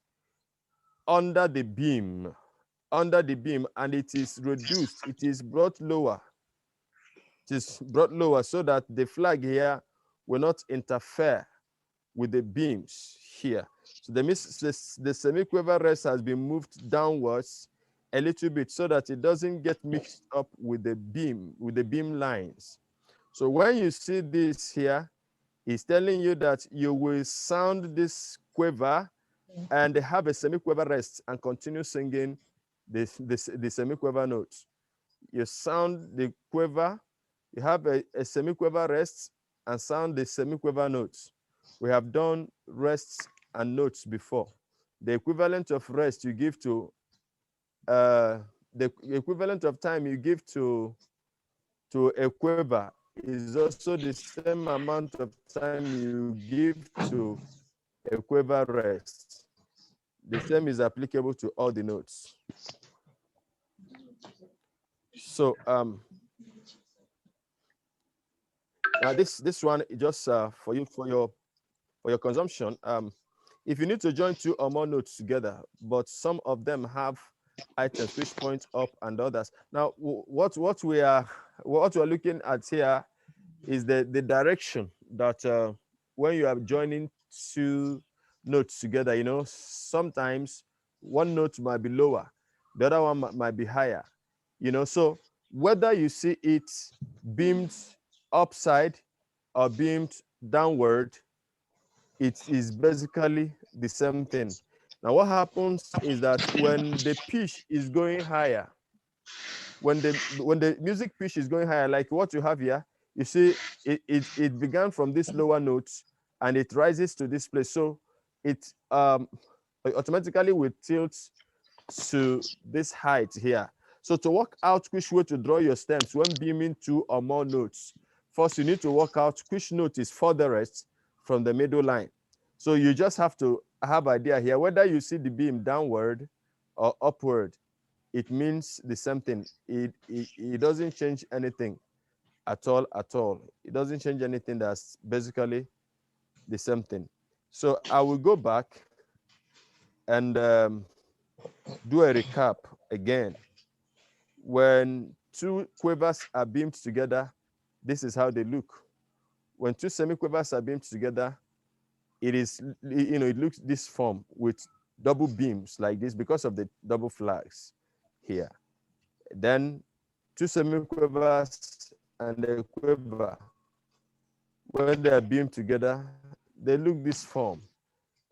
under the beam, and it is reduced. It is brought lower. It is brought lower so that the flag here will not interfere with the beams here. So the semiquiver rest has been moved downwards a little bit so that it doesn't get mixed up with the beam lines. So when you see this here, it's telling you that you will sound this quiver and have a semiquiver rest and continue singing the semiquiver notes. You sound the quiver, you have a semiquiver rest and sound the semiquiver notes. We have done rests and notes before. The equivalent of rest you give to, the equivalent of time you give to a quiver is also the same amount of time you give to a quiver rest. The same is applicable to all the notes. So now this one just for you for your consumption. If you need to join two or more notes together, but some of them have items which point up and others. Now, what we're looking at here is the direction that when you are joining two notes together, sometimes one note might be lower, the other one might be higher. So whether you see it beamed upside or beamed downward, it is basically the same thing. Now, what happens is that when the pitch is going higher, when the music pitch is going higher, like what you have here, you see it began from this lower notes and it rises to this place. So it automatically will tilt to this height here. So to work out which way to draw your stems when beaming two or more notes, first you need to work out which note is furthest from the middle line. So you just have to have idea here, whether you see the beam downward or upward, it means the same thing. It doesn't change anything at all. It doesn't change anything. That's basically the same thing. So I will go back and do a recap again. When two quavers are beamed together, this is how they look. When two semiquavers are beamed together, it looks this form with double beams like this because of the double flags here. Then two semiquavers and a quiver, when they are beamed together, they look this form.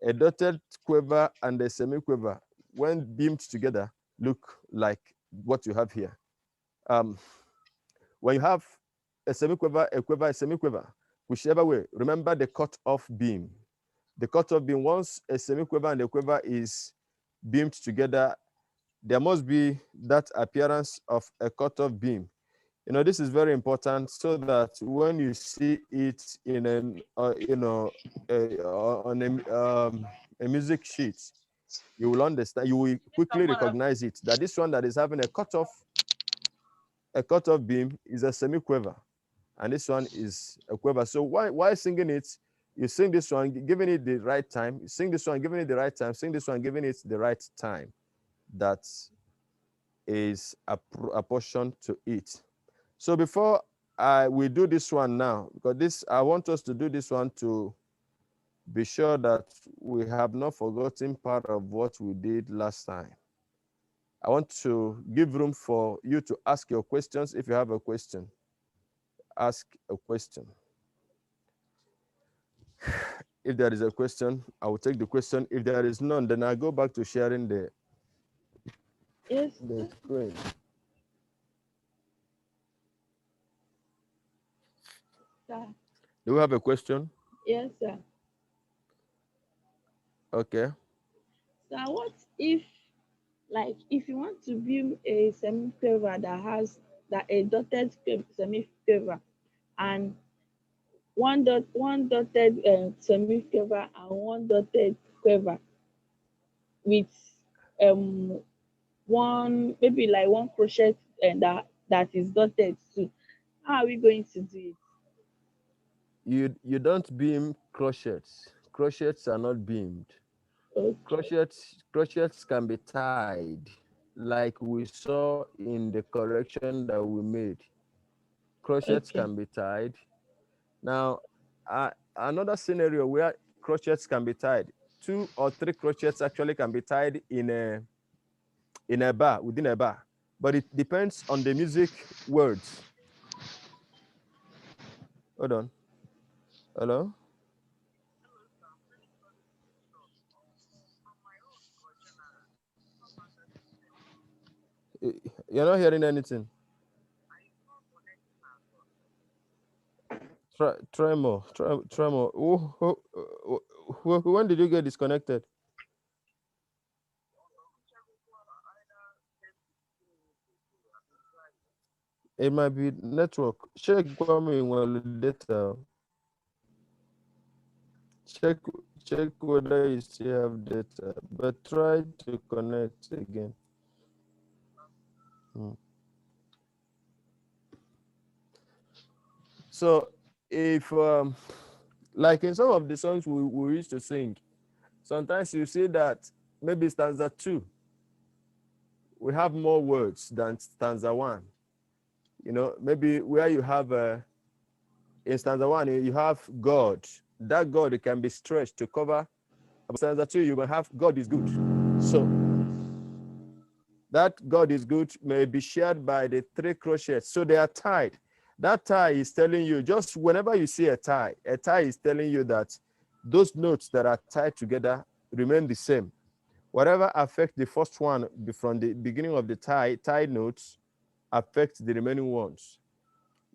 A dotted quiver and a semiquiver, when beamed together, look like what you have here. When you have a semiquiver, a quiver, a semiquiver, whichever way, remember the cut-off beam. The cut-off beam, once a semiquiver and a quiver is beamed together, there must be that appearance of a cut-off beam. This is very important so that when you see it in on a music sheet, you will understand, you will quickly recognize it, that this one that is having a cutoff beam is a semiquaver, and this one is a quiver. So why singing it? You sing this one, giving it the right time. You sing this one, giving it the right time. Sing this one, giving it the right time. That is a portion to it. So before we do this one now, because I want us to do this one to be sure that we have not forgotten part of what we did last time. I want to give room for you to ask your questions. If you have a question, ask a question. If there is a question, I will take the question. If there is none, then I go back to sharing the screen. Sir. Do we have a question? Yes, sir. Okay. So what if, like, if you want to build a semi-quiver that has a dotted semi-quiver and one dotted semi-quiver and one dotted quiver with one, maybe like one crochet that is dotted too, how are we going to do it? You don't beam crochets. Crochets are not beamed. Okay. Crochets can be tied, like we saw in the correction that we made. Crochets can be tied. Now, another scenario where crochets can be tied, 2 or 3 crochets actually can be tied in a bar, within a bar, but it depends on the music words. Hold on. Hello? You're not hearing anything. Try more. Try more. When did you get disconnected? It might be network. Check data. Check whether you still have data, but try to connect again. So if like in some of the songs we used to sing, sometimes you see that maybe stanza 2 we have more words than stanza 1. Maybe where you have in stanza 1 you have God. That God can be stretched to cover. Stanza 2 you will have God is good. So that God is good may be shared by the 3 crochets. So they are tied. That tie is telling you, just whenever you see a tie is telling you that those notes that are tied together remain the same. Whatever affects the first one from the beginning of the tied notes affects the remaining ones.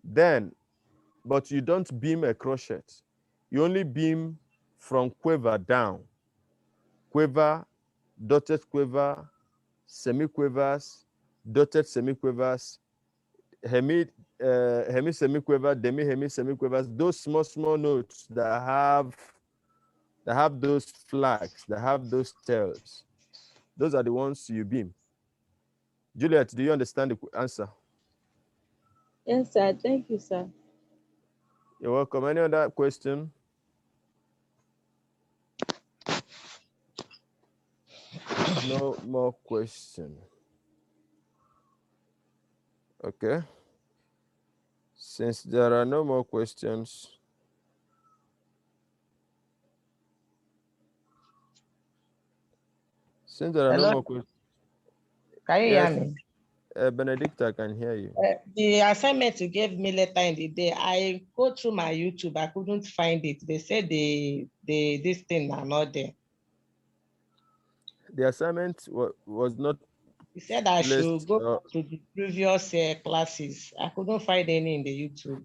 Then, but you don't beam a crochet. You only beam from quiver down. Quiver, dotted quiver, semiquavers, dotted semiquavers, hemi semiquaver, demi hemi semiquavers, those small notes that have those flags, that have those tails. Those are the ones you beam. Juliet, do you understand the answer? Yes, sir. Thank you, sir. You're welcome. Any other question? No more question. Okay. Since there are no more questions, Hello? more questions. Can you Yes, hear me? Benedict, I can hear you. The assignment you gave me later in the day, I go through my YouTube, I couldn't find it. They said this thing are not there. The assignment was not. He said I should placed, go back to the previous classes. I couldn't find any in the YouTube.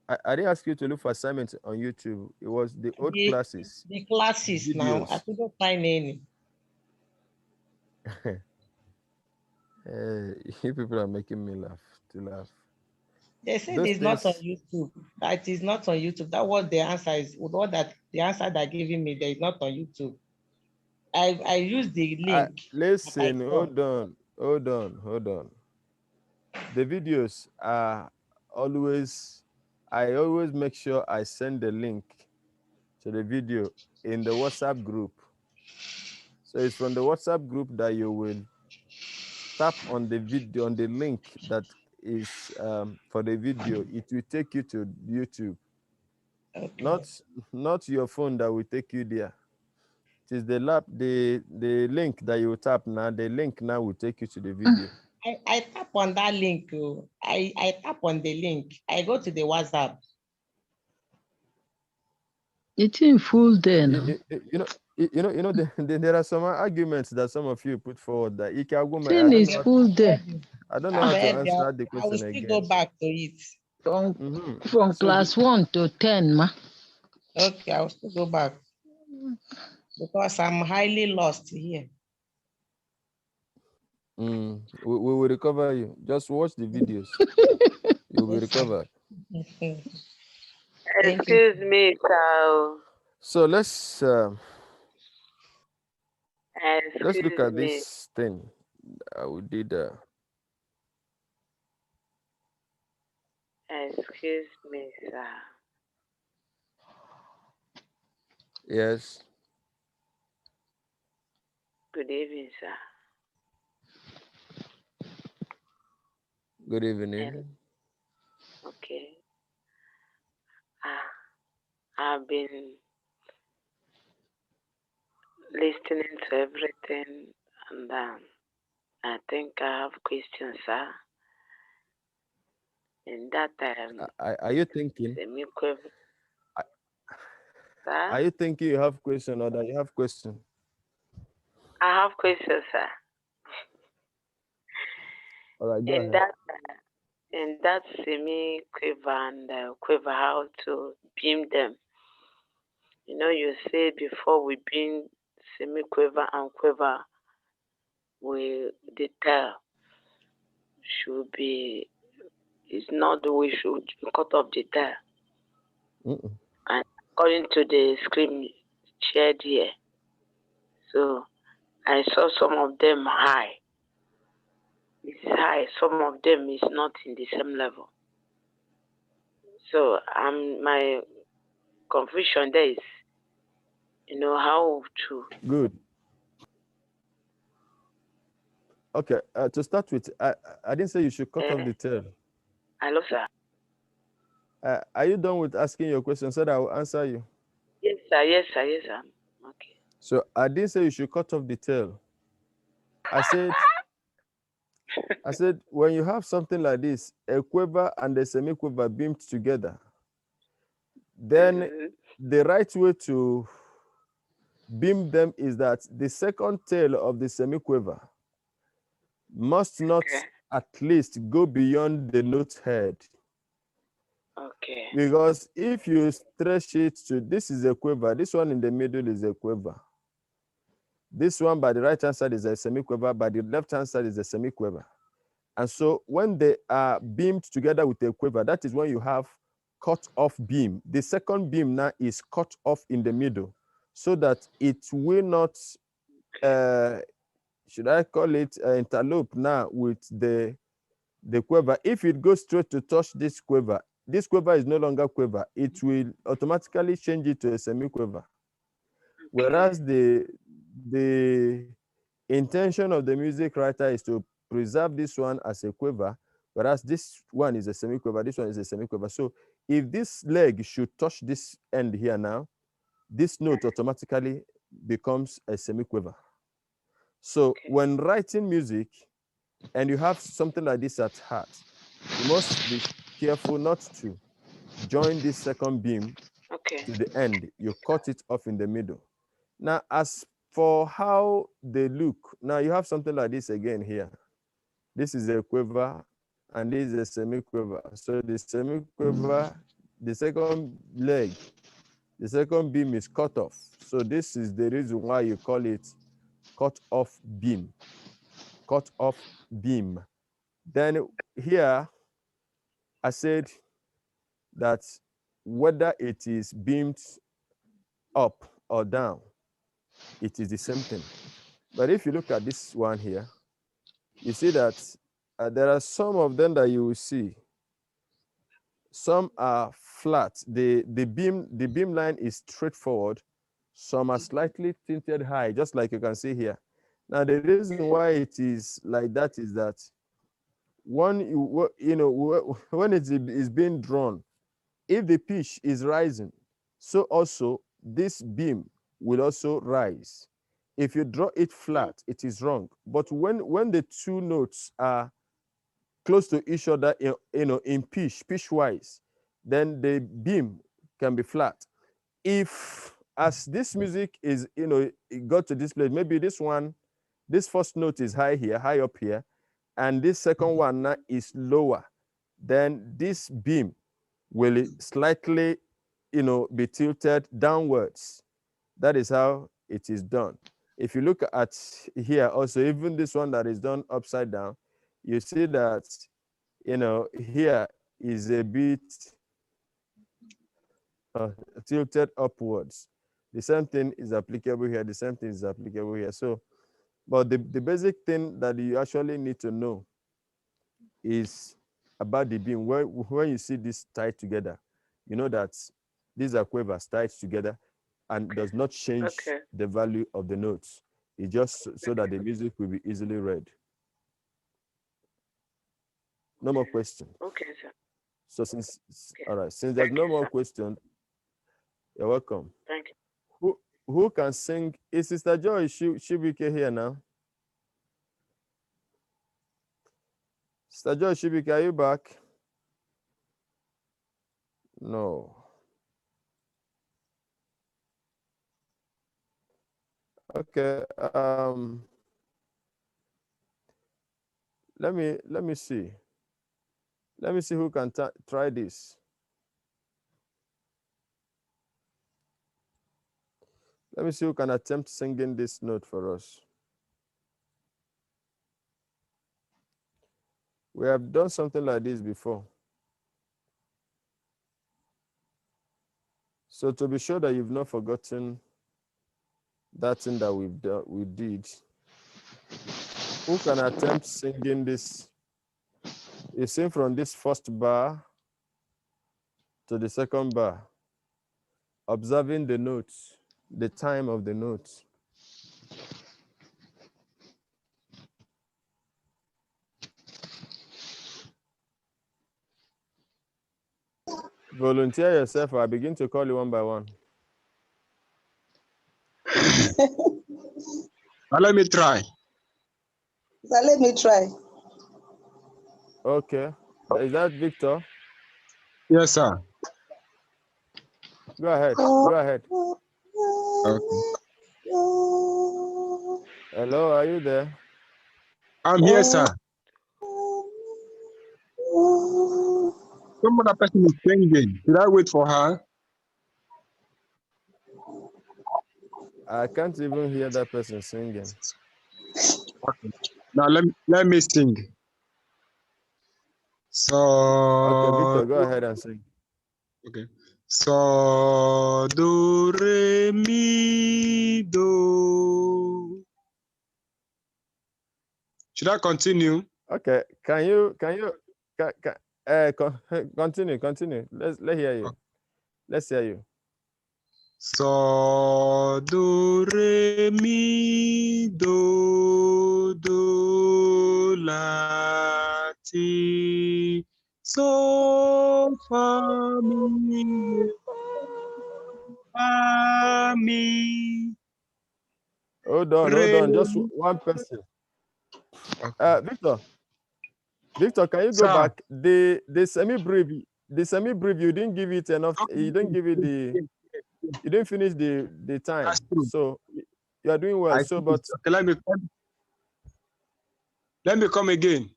I didn't ask you to look for assignments on YouTube. It was the old classes. The classes now, I couldn't find any. You people are making me laugh. to laugh. They said Those it's not on things, YouTube. That is not on YouTube. That was the answer is what that the answer they're giving me. There is not on YouTube. I used the link. listen, hold on. The videos are always, I always make sure I send the link to the video in the WhatsApp group. So it's from the WhatsApp group that you will tap on the video, on the link that is for the video. It will take you to YouTube. Okay. Not your phone that will take you there. It is the link that you tap now. The link now will take you to the video. I tap on that link. I tap on the link. I go to the WhatsApp. It's in full day now. There are some arguments that some of you put forward that Thing is full day. I don't know how to answer the I will question still again. go back to it. From class 1 to 10, ma. Okay, I will still go back because I'm highly lost here. We will recover you. Just watch the videos. You'll be recovered. Excuse me, sir. So let's look Excuse at me. this thing we did. Excuse me, sir. Yes. Good evening, sir. Good evening. Okay. I've been listening to everything, and I think I have questions, sir. In that Are you thinking? Are you thinking you have question or that you have question? I have questions, sir. All right, go ahead. In that semi-quiver and quiver, how to beam them. You know, you said before we beam semi-quiver and quiver, the tail should be, it's not the way we should cut off the tail. And according to the screen shared here, so I saw some of them high. It's high, some of them is not in the same level. So my confusion there is, you know, how to. Good. Okay, to start with, I didn't say you should cut off the tail. Hello, sir. Are you done with asking your question so that I will answer you? Yes, sir. Yes, sir. Yes, sir. Okay. So I didn't say you should cut off the tail. I said when you have something like this, a quiver and a semi-quiver beamed together, then the right way to beam them is that the second tail of the semi-quiver must not at least go beyond the note head. Okay. Because if you stretch it to, this is a quiver, this one in the middle is a quiver. This one by the right hand side is a semi-quiver, by the left hand side is a semi-quiver. And so when they are beamed together with a quiver, that is when you have cut off beam. The second beam now is cut off in the middle so that it will not, should I call it interlope now with the quiver. If it goes straight to touch this quiver is no longer quiver. It will automatically change it to a semi-quiver. Whereas the intention of the music writer is to preserve this one as a quiver, whereas this one is a semi-quiver, this one is a semi-quiver. So if this leg should touch this end here now, this note automatically becomes a semi-quiver. So when writing music and you have something like this at heart, you must be careful not to join this second beam to the end. You cut it off in the middle. Now, as for how they look, now you have something like this again here. This is a quiver and this is a semi-quiver. So the semi-quiver, the second leg, the second beam is cut off. So this is the reason why you call it cut off beam. Cut off beam. Then here, I said that whether it is beamed up or down, it is the same thing. But if you look at this one here, you see that there are some of them that you will see. Some are flat. The beam line is straightforward. Some are slightly tinted high, just like you can see here. Now, the reason why it is like that is that when it is being drawn, if the pitch is rising, so also this beam will also rise. If you draw it flat, it is wrong. But when the two notes are close to each other, in pitch wise, then the beam can be flat. If as this music is, it got to this place, maybe this first note is high up here, and this second one now is lower, then this beam will slightly, be tilted downwards. That is how it is done. If you look at here also, even this one that is done upside down, you see that, here is a bit tilted upwards. The same thing is applicable here. The same thing is applicable here. So, but the basic thing that you actually need to know is about the beam. When you see this tied together, you know that these are quavers tied together and does not change the value of the notes. It's just so that the music will be easily read. No more questions. Okay, sir. So since there's no more question, you're welcome. Thank you. Who can sing? Is Sister Joy Shibike here now? Sister Joy Shibike, are you back? No. Okay. Let me see. Let me see who can try this. Let me see who can attempt singing this note for us. We have done something like this before. So to be sure that you've not forgotten that thing that we did, who can attempt singing this? You sing from this first bar to the second bar, observing the notes, the time of the notes. Volunteer yourself, or I begin to call you one by one. Let me try. So let me try. Okay. Is that Victor? Yes, sir. Go ahead. Go ahead. Okay. Hello, are you there? I'm here, sir. Some other person is singing. Should I wait for her? I can't even hear that person singing. Okay. Now let me sing. So okay, Victor, go ahead and sing. Okay. So do re mi do. Should I continue? Okay. Can you continue? Let's hear you. Let's hear you. So do re mi do la ti so fa mi. Hold on. Just one person. Victor, can you go back? The semi-brief, you didn't give it enough. You didn't give it you didn't finish the time. That's true. So you are doing well. Okay, let me come again.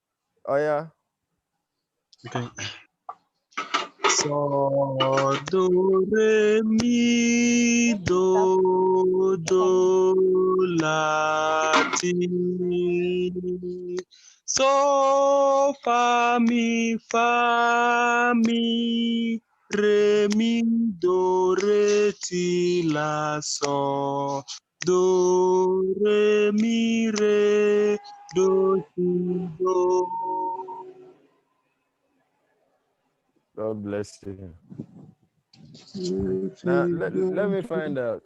Oh yeah. Okay. So do re mi do la ti so fa fa, mi, re, mi, do, re, ti, la, so. Do, re, mi, re, do, si, do. God bless you. Now let me find out.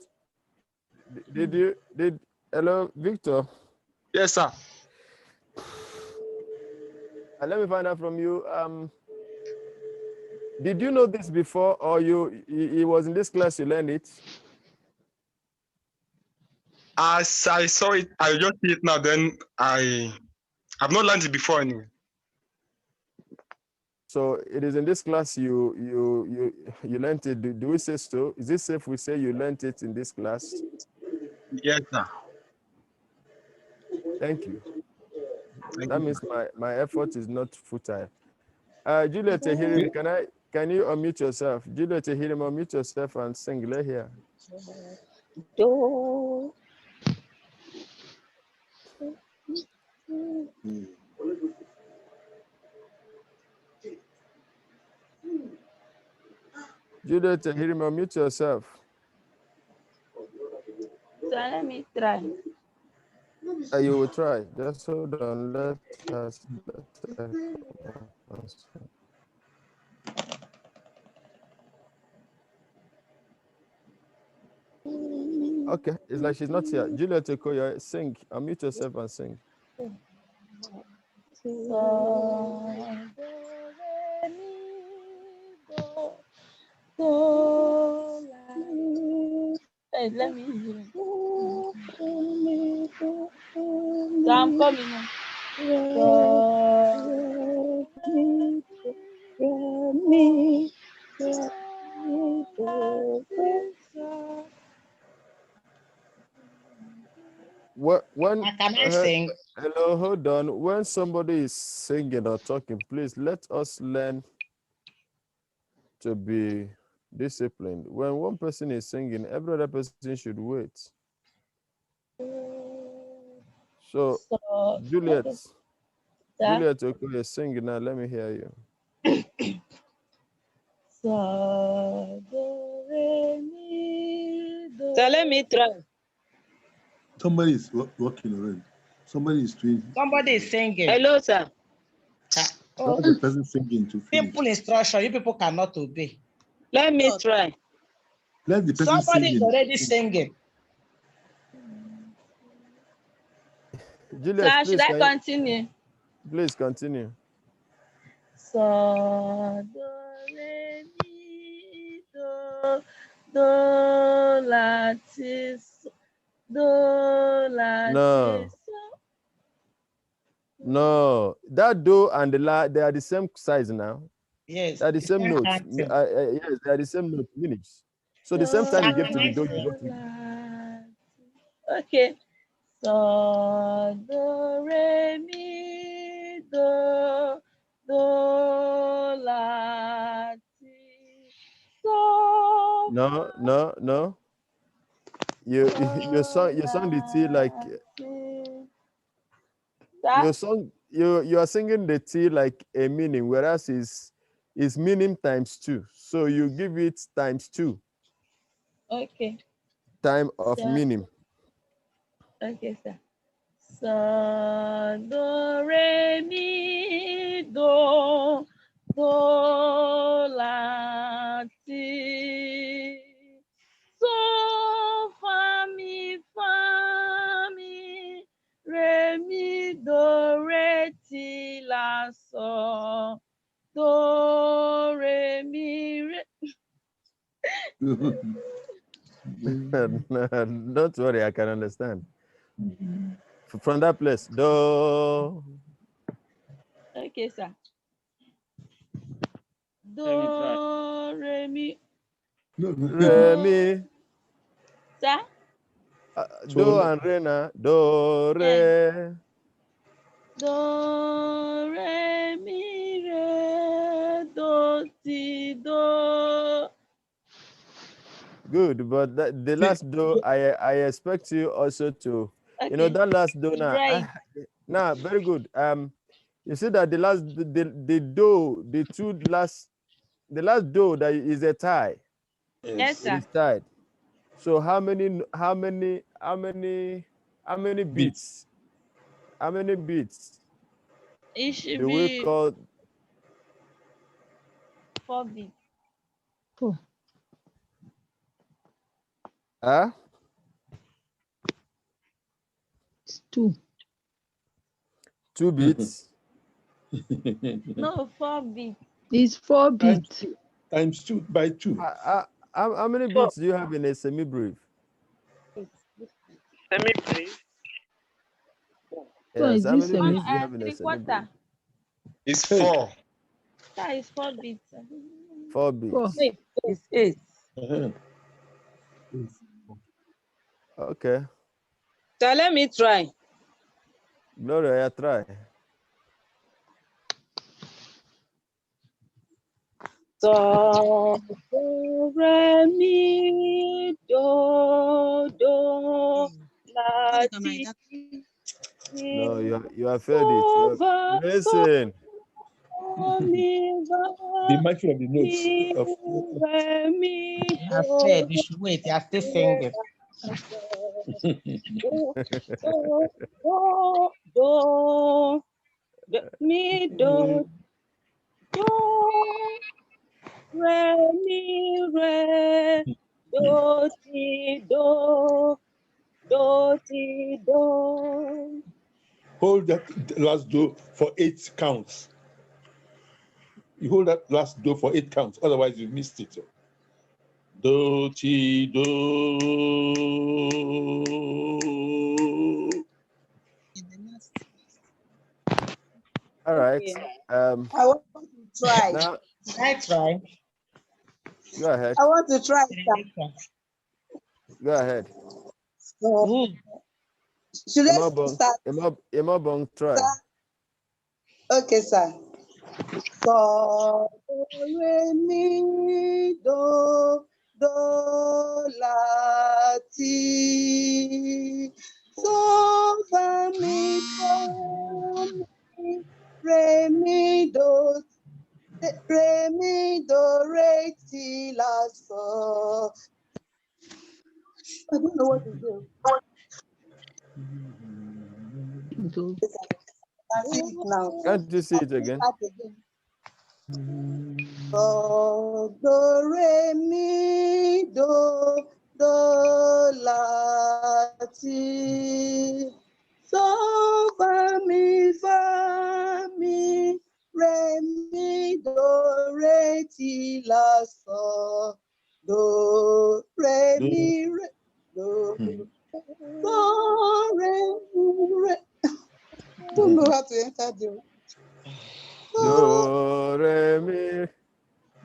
Hello, Victor? Yes, sir. Let me find out from you. Did you know this before, or it was in this class you learned it? As I saw it, I just see it now. Then I've not learned it before anyway. So it is in this class you learned it. Do we say so? Is it safe we say you learned it in this class? Yes, sir. Thank you. Thank That you, means sir. my effort is not futile. Juliet Tehirim, can you unmute yourself? Juliet Tehirim, unmute yourself and sing. Let here. Do. Juliet Tehirim, unmute yourself. So let me try. You will try. Just hold on. Let us. Okay, it's like she's not here. Juliet Okoye, sing. Unmute yourself and sing. So, do, hey, let me hear. So I'm coming now. When Can I sing? hello, hold on. When somebody is singing or talking, please let us learn to be disciplined. When one person is singing, every other person should wait. So, Juliet, Okay. Juliet, okay, sing now. Let me hear you. So, do, re, mi, do. So let me try. Somebody is working already. Somebody is doing. Somebody is singing. Hello, sir. Not the person singing to finish. Simple instruction. You people cannot obey. Let me try. Let the person Somebody is singing. already singing. Juliet, Sir, please, should I continue? Please continue. So, do, re, mi, do, la, ti, so, do, la, No. ti, so. No, that do and the la, they are the same size now. Yes. They are the same notes. Counting. Yes, they are the same note minutes. So the same time you give to the do, you go to. Okay. So, do, re, mi, do, la, ti, so. No. You sung the T like you are singing the T like a meaning, whereas is meaning times 2. So you give it times 2. Okay. Time of So, meaning. okay, sir. So, do, re, mi, do, la, ti, so, fa, mi, re, mi, do, re, ti, la, so, do, re, mi, re. Don't worry, I can understand. From that place, do. Okay, sir. Do, re, mi. Re, mi. Sir? Do and re na. Do, re. Do, re, mi, re, do, ti, do. Good, but the last do, I expect you also to, Okay. that last do now. Right. Now, very good. You see that the last the do, the two last The last do that is a tie. Yes, It sir. is tied. So how many beats? How many beats It should do we be call 4 beats. huh? It's 2. 2 beats? No, 4 beats. It's 4 beats. Times 2 by 2. How many beats do you have in a semi-brief? Semi-brief. Yes, how many beats do you 1 have in a 3 semi-brief? quarter. It's 4. That is 4 beats. 4 beats. It's 8. Okay. So let me try. Gloria, try. So, do, re, mi, do, la, ti, No, you have failed it. Listen. Be mindful of the notes. You have said you should wait. You are still singing. mi, do, re, mi, re, do, ti, do, ti, do. Hold that last do for 8 counts. You hold that last do for 8 counts, otherwise you missed it. Do, ti, do. All right. Okay. I want to try. Now, I try. go ahead. I want to try. Go ahead. So, should I start? Imabong, try. Okay, sir. So, re, mi, do, la, ti. So, fa, mi, re, mi, do, re, ti, la, so. I don't know what to do. I see it now. Can't you see it again? Start again. Do, re, mi, do, la, ti. So, fa, mi, re, mi, do, re, ti, la, so. Do, re, mi, re, do, re. Don't know how to enter the. Do, re, mi,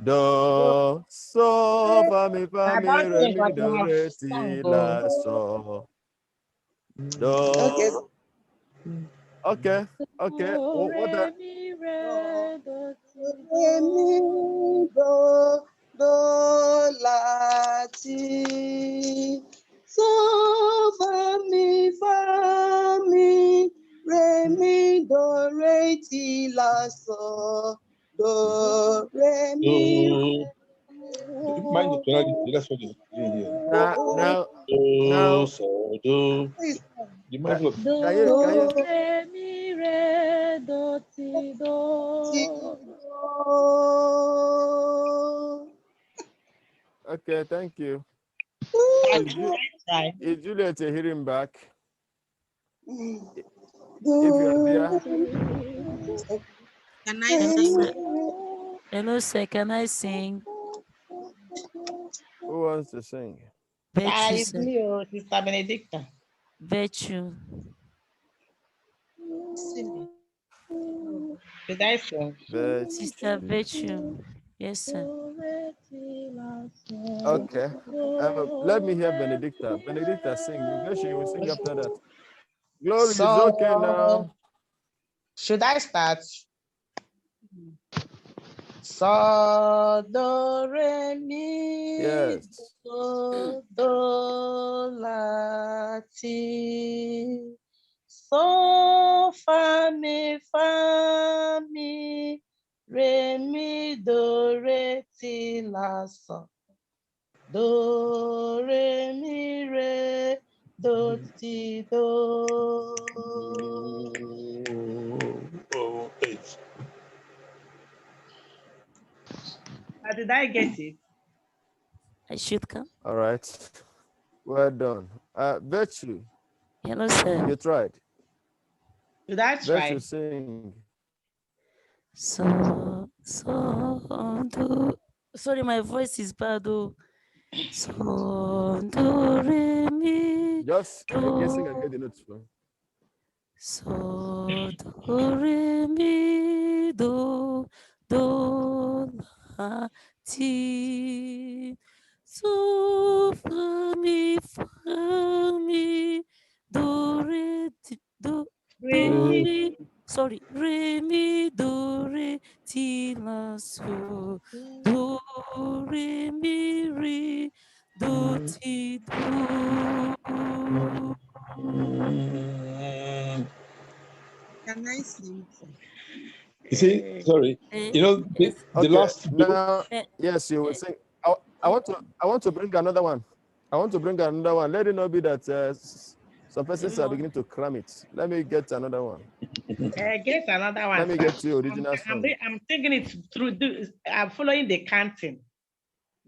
do, so, fa, mi, re, mi, do, re, ti, la, so. Do. Okay. What Re, mi, do, la, ti. So, fa, mi, re, mi, do, re, ti, la, so. Do, re, mi, Mind the tonality. That's what is doing here. now, Do, so, do. Be mindful of can you? Re, mi, re, do, ti, do. Okay, thank you. Is Juliet hearing back? If you are there. Can I sing? Hello, sir. Can I sing? Who wants to sing? Ah, Virtue, it's sir. me, Sister Benedicta. Virtue. Did I sing? Sister Virtue. Yes, sir. Okay. Let me hear Benedicta. Benedicta, sing. Then she will sing after that. Glory is okay now. Should I start? So, do, re, mi, Yes. do, la, ti. So, fa, mi, Re, mi, do, re, ti, la, so. Do, re, mi, re, do, ti, do. Did I get it? I should come. All right. Well done. Virtue. Hello, sir. You tried. Did I try? Virtue, sing. So, do. Sorry, my voice is bad. Oh. So, do, re, mi, Just guessing and do. get the notes from. So, do, re, mi, do, la, ti. So, fa, mi, do, re, ti, do, re. Sorry, re, mi, do, re, ti, la, so. Do, re, mi, re, do, ti, do. Can I sing? You see, sorry, you know, the Okay, last now, yes, you will sing. I want to bring another one. I want to bring another one. Let it not be that some persons are beginning to cram it. Let me get another one. Get another one. Let me get you original song. I'm thinking it through. I'm following the counting.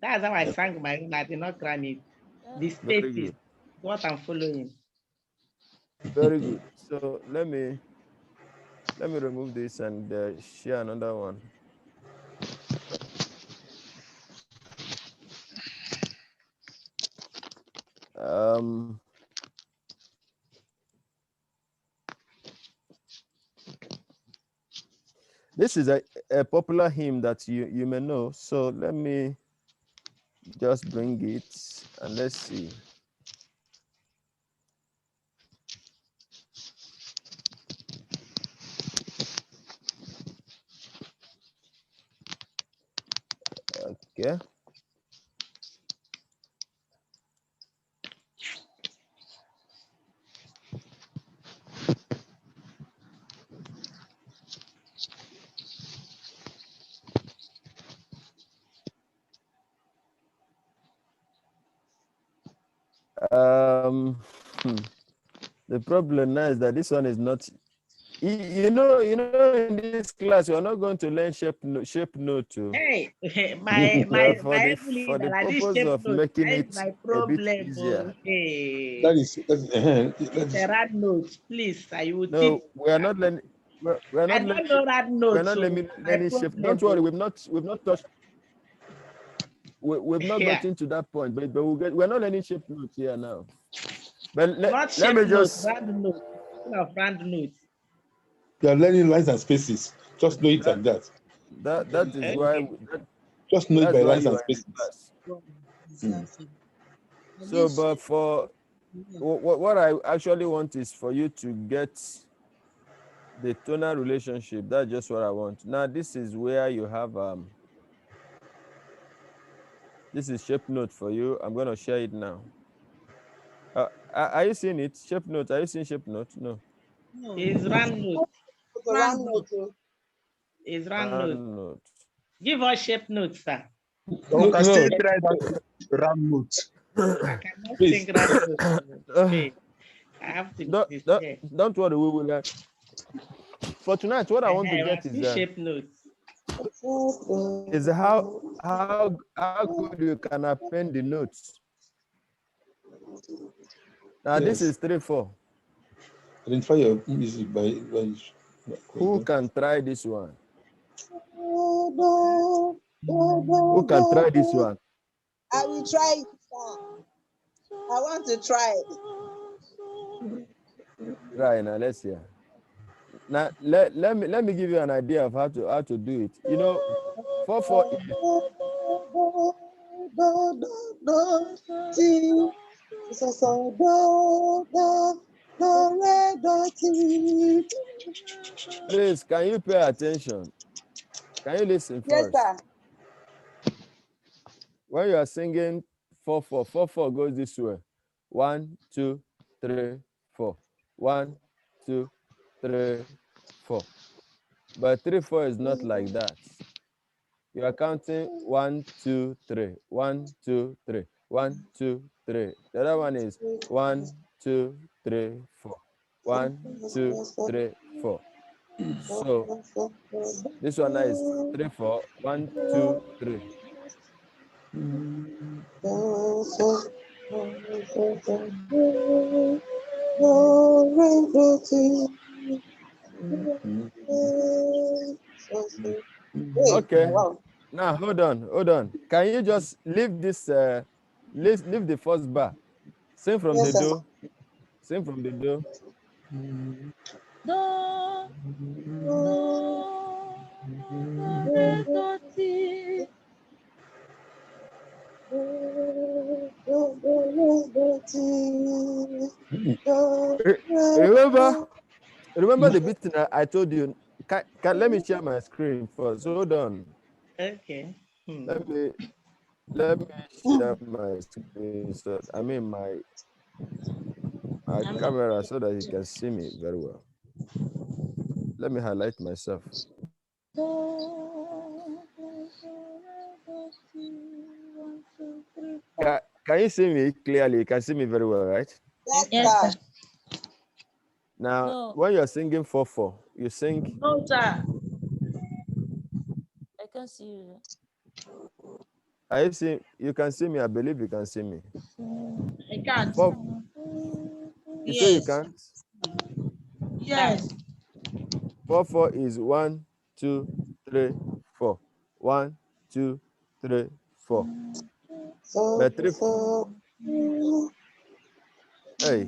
That's how I sang my own. I did not cram it. The state is what I'm following. Very good. So let me remove this and share another one. This is a popular hymn that you may know. So let me just bring it and let's see. Okay. The problem now is that this one is not. You know, in this class, you are not going to learn shape note too. Hey, my for the purpose of making it my a bit problem. easier. Hey. That's The rad notes, please. I will teach. No, we are not learning. We're I not don't know rad notes. We're not learning shape. Don't worry, we've not touched. We've not gotten to that point, but we're not learning shape notes here now. But let me just rand notes. Of rand notes. You are learning lines and spaces. Just know it like that. That is why. Just know it by lines and you are in spaces. Exactly. So, but for what I actually want is for you to get the tonal relationship. That's just what I want. Now, this is where you have this is shape note for you. I'm going to share it now. Are you seeing it? Shape note. Are you seeing shape note? No. It's rand note. Rand note. It's rand note. Give us shape notes, sir. No, can still try that rand note. I cannot think rand note. Hey, I have to don't worry, we will. For tonight, what I want to get is shape notes. Is how good you can append the notes. Now this is 3/4. Identify your music by Who can try this one? Who can try this one? I will try it. I want to try it. Right now, let's hear. Now let me give you an idea of how to do it. You know, 4/4 is Please, can you pay attention? Can you listen first? Yes, sir. When you are singing 4/4, 4/4 goes this way. 1, 2, 3, 4. 1, 2, 3, 4. But 3/4 is not like that. You are counting 1, 2, 3. 1, 2, 3. 1, 2, 3. The other one is 1, 2, 3, 4. 1, 2, 3, 4. So this one is 3, 4. 1, 2, 3. Okay. Now hold on. Can you just leave this leave the first bar? Sing from the do. Sing from the do. Do, re, do, ti. Remember the bit that I told you. Let me share my screen first. Hold on. Okay. Let me share my screenshot. I mean my camera so that you can see me very well. Let me highlight myself. Can you see me clearly? You can see me very well, right? Yes, sir. Now, when you're singing 4/4, you sing. No, sir. I can see you. You can see me. I believe you can see me. I can't. You say you can't? Yes. 4/4 is 1, 2, 3, 4. 1, 2, 3, 4. But 3. Hey,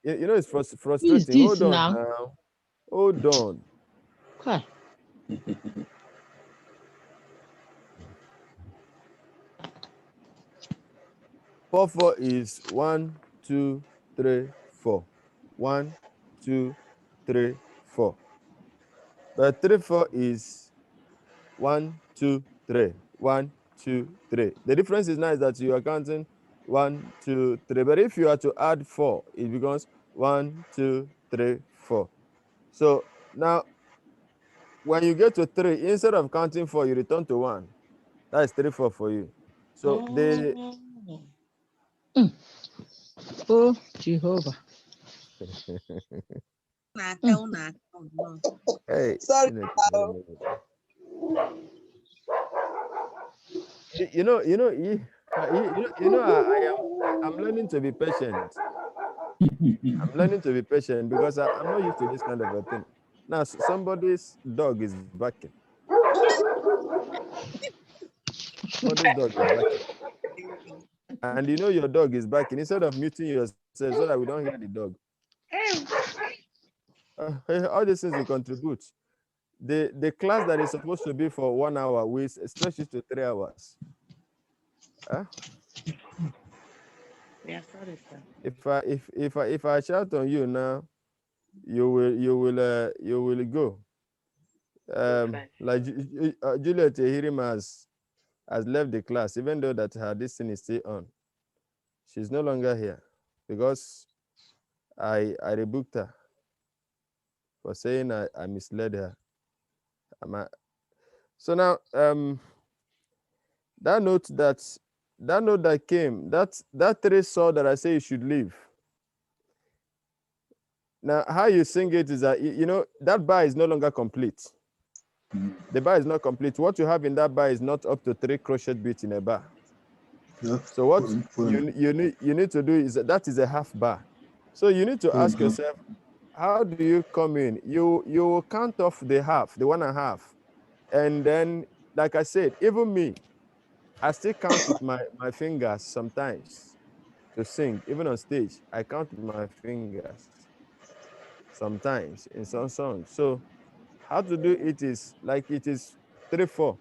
you know it's frustrating. Who is this Hold on now? now. Hold on. Okay. 4/4 is 1, 2, 3, 4. 1, 2, 3, 4. But 3/4 is 1, 2, 3. 1, 2, 3. The difference is now is that you are counting 1, 2, 3. But if you are to add 4, it becomes 1, 2, 3, 4. So now when you get to 3, instead of counting 4, you return to 1. That is 3/4 for you. So the Oh, Jehovah. Hey, Sorry. I'm learning to be patient. I'm learning to be patient because I'm not used to this kind of a thing. Now, somebody's dog is barking. Somebody's dog is barking. And you know your dog is barking. Instead of muting yourself so that we don't hear the dog. All these things will contribute. The class that is supposed to be for 1 hour, we stretch it to 3 hours. Huh? Yeah, sorry, sir. If I shout on you now, you will go. Like Juliet Ehirim has left the class, even though that her this thing is still on. She's no longer here because I rebuked her for saying I misled her. So now that note that came, that 3 saw that I say you should leave. Now how you sing it is that you know that bar is no longer complete. The bar is not complete. What you have in that bar is not up to 3 crochet beats in a bar. Yeah. So what you need to do is that is a half bar. So you need to ask yourself, how do you come in? You count off the half, the 1.5, and then like I said, even me, I still count with my fingers sometimes to sing. Even on stage, I count with my fingers sometimes in some songs. So how to do it is like it is 3/4,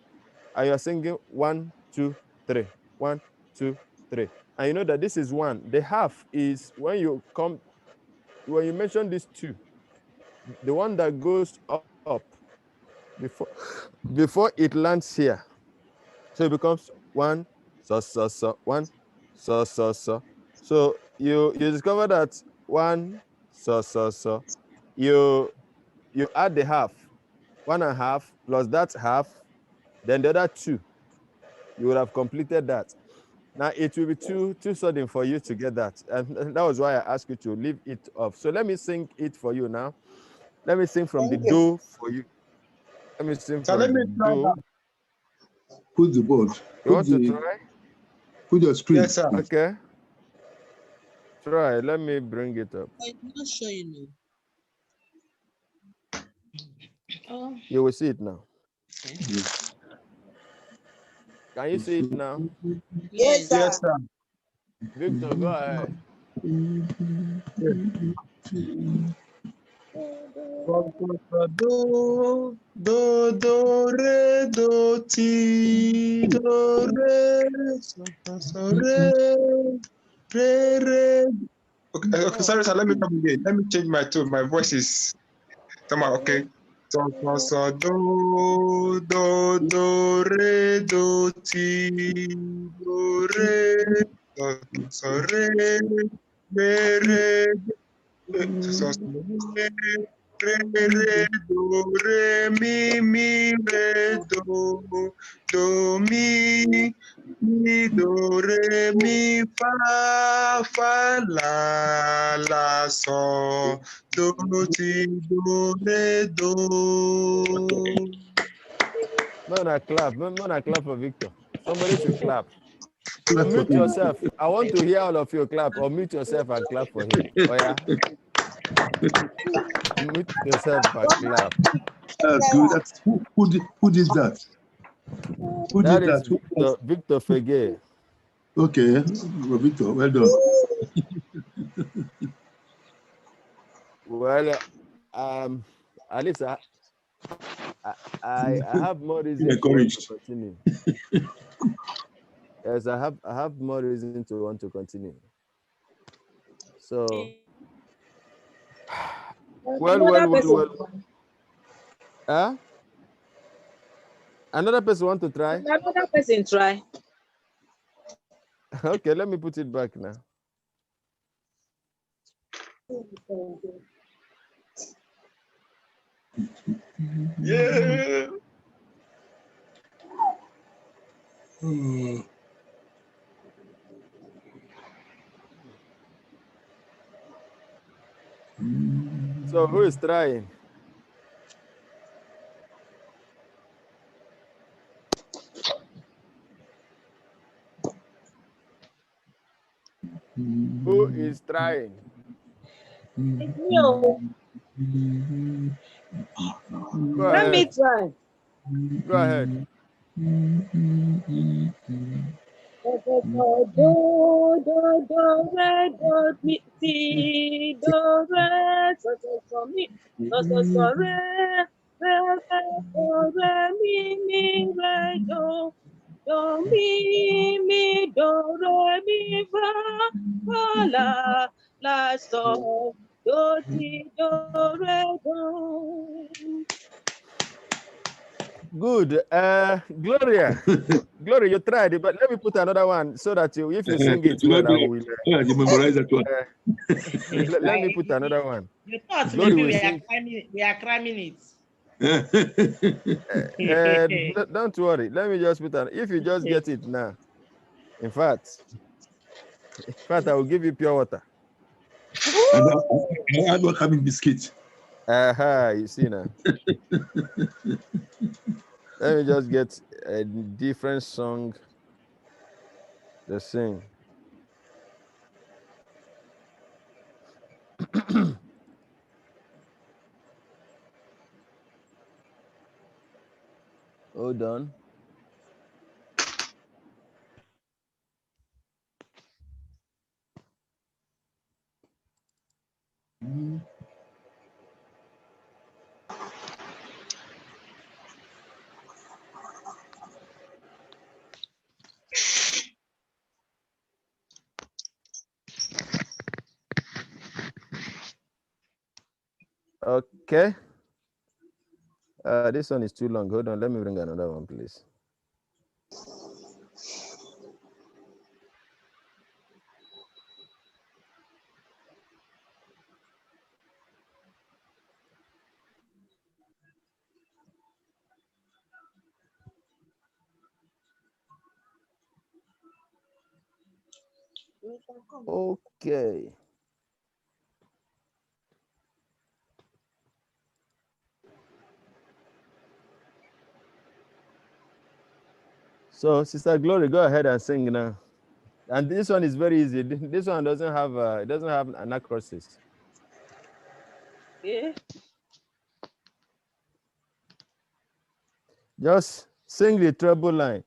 and you're singing 1, 2, 3, 1, 2, 3, and you know that this is 1. The half is when you mention these 2, the one that goes up before it lands here, so it becomes 1 so 1 so. So you discover that 1 so you add the half, 1.5 plus that half, Then the other 2, you would have completed that. Now it will be too sudden for you to get that, and that was why I asked you to leave it off. So let me sing it for you now. Let me sing from the Okay. do for you. Let me sing So from let the me try do. that. Put the board. You want to try? Put your screen. Yes, sir. Okay. Try. Let me bring it up. I'm not showing you. Oh, You will see it now. Yes. Can you see it now? Yes. Yes, sir. Victor, go ahead. Yes. Do, re, do, ti, do, re, so, re. Okay, sorry, sir. Let me come again. Let me change my tone. My voice is somehow okay. So, do, re, do, ti, do, re, so, re, so, re, do, re, mi, re, do, mi, do, re, mi, fa, la, so, do, ti, do, re, do. Man, clap for Victor. Somebody should clap. Mute yourself. I want to hear all of you clap, or mute yourself and clap for him. Oh yeah. Mute yourself and clap. That's good. That's who did that? Who That did is that? Victor Fege. Okay, Victor, well done. Well, at least I have more reason to want to Encouraged. continue. Yes, I have more reason to want to continue. So, well. Huh? Another person want to try? Another person try. Okay, let me put it back now. Yeah. So who is trying? Who is trying? No. Go Let me ahead. try. Go ahead. Do, re, do, mi, ti, do, re, so, mi, re, mi, re, do, mi, do, re, mi, fa, la, so, do, ti, do, re, do. Good. Gloria, you tried it, but let me put another one so that if you sing it well, I will. You memorize that one. Let me put another one. You thought Glory maybe will sing. we are cramming it. Don't worry. Let me just put an. If you just get it now, in fact, I will give you pure water. And I not having biscuit. You see now. Let me just get a different song to sing. Hold on. Okay. This one is too long. Hold on. Let me bring another one, please. Okay. So, Sister Glory, go ahead and sing now. And this one is very easy. This one doesn't have it doesn't have an acrosis. Yeah. Just sing the treble line.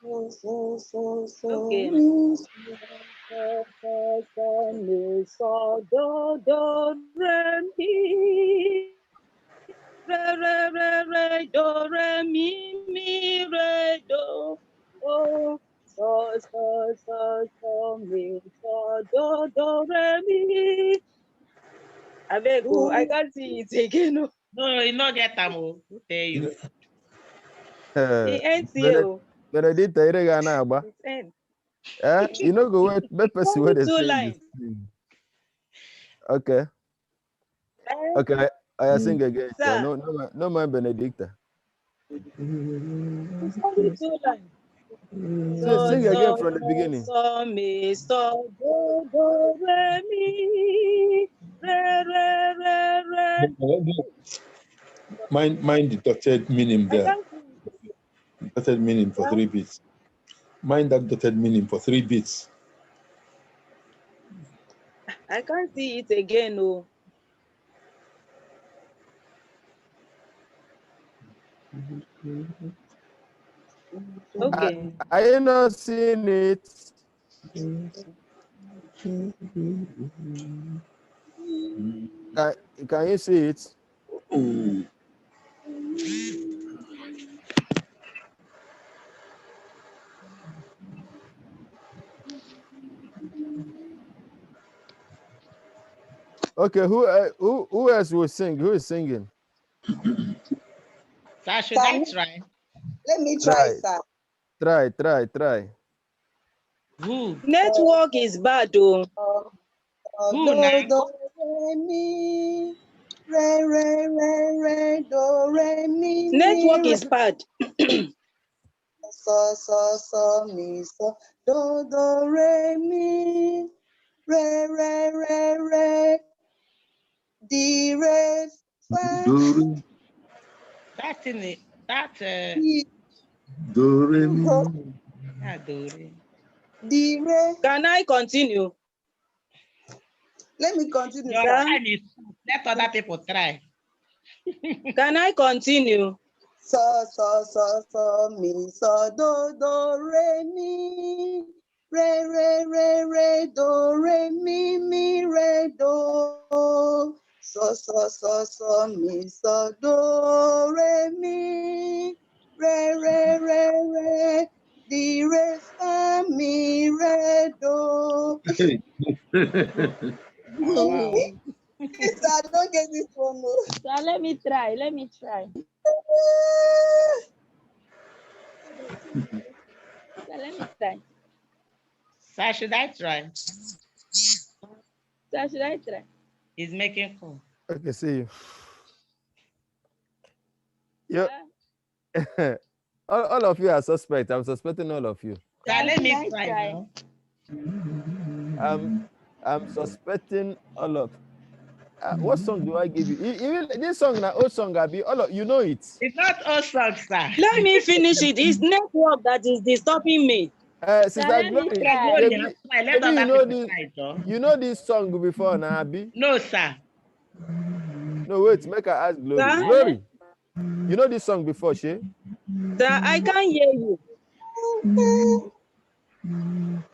Okay. Do, re, mi. Re, do, re, mi, re, do. Oh, so, mi, do, re, mi. I beg you, I can't see it again. No, you not get them. Who tell you? It ends here. Benedict, It ends. you know, go wait, be person where they Two sing lines. this. Okay. Okay, I sing again. Sir. No man Benedicta. It's only 2 lines. Sing again from the beginning. So, mi, so, do, re, mi, re. Mind deducted meaning there. Dotted meaning for 3 beats. Mind that dotted meaning for 3 beats. I can't see it again. Oh. Okay. Are you not seeing it? Can you see it? Okay, who else will sing? Who is singing? Sir, should I try? Let me try, sir. Try. Who? Network is bad, though. Who now? Do, re, mi, re, do, re, mi. Network is bad. So, mi, so, do, re, mi, re, di, re, fa. That's in it. That's Do, re, mi. do, re. Di, re. Can I continue? Let me continue, Your sir. time is let other people try. Can I continue? So, mi, so, do, re, mi, re, do, re, mi, re, do. So, mi, so, do, re, mi, re, di, re, fa, mi, re, do. Wow. Please, I don't get this one. No. So let me try. So let me try. Sir, should I try? So should I try? He's making call. Okay, see you. Yeah. all of you are suspect. I'm suspecting all of you. Sir, let me try now. I'm suspecting all of. What song do I give you? Even this song, na old song, Abi. All of you know it. It's not old song, sir. Let me finish it. It's network that is disturbing me. Sister Glory, you know this song before, na Abi? No, sir. No, wait. Make I ask Glory. Sir? Glory, you know this song before, she? Sir, I can't hear you.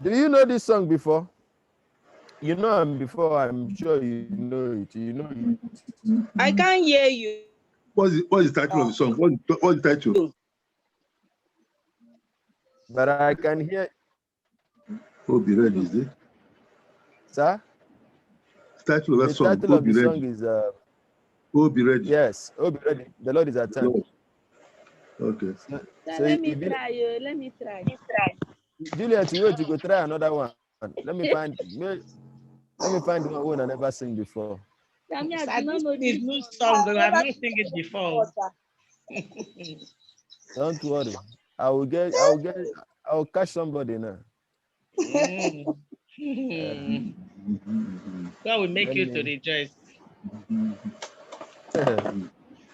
Do you know this song before? You know him before. I'm sure you know it. You know it. I can't hear you. What's the title of the song? What's the title? But I can hear. Oh, be ready, is it? Sir? The title of that song. The title of the song is Oh, be ready. Yes. Oh, be ready. The Lord is at hand. Okay. So let me try. Let me try. Juliet, you wait to go try another one. Let me find the one I never sing before. I do not know this new song, but I've not sing it before. Don't worry. I will catch somebody now. God will make you to rejoice.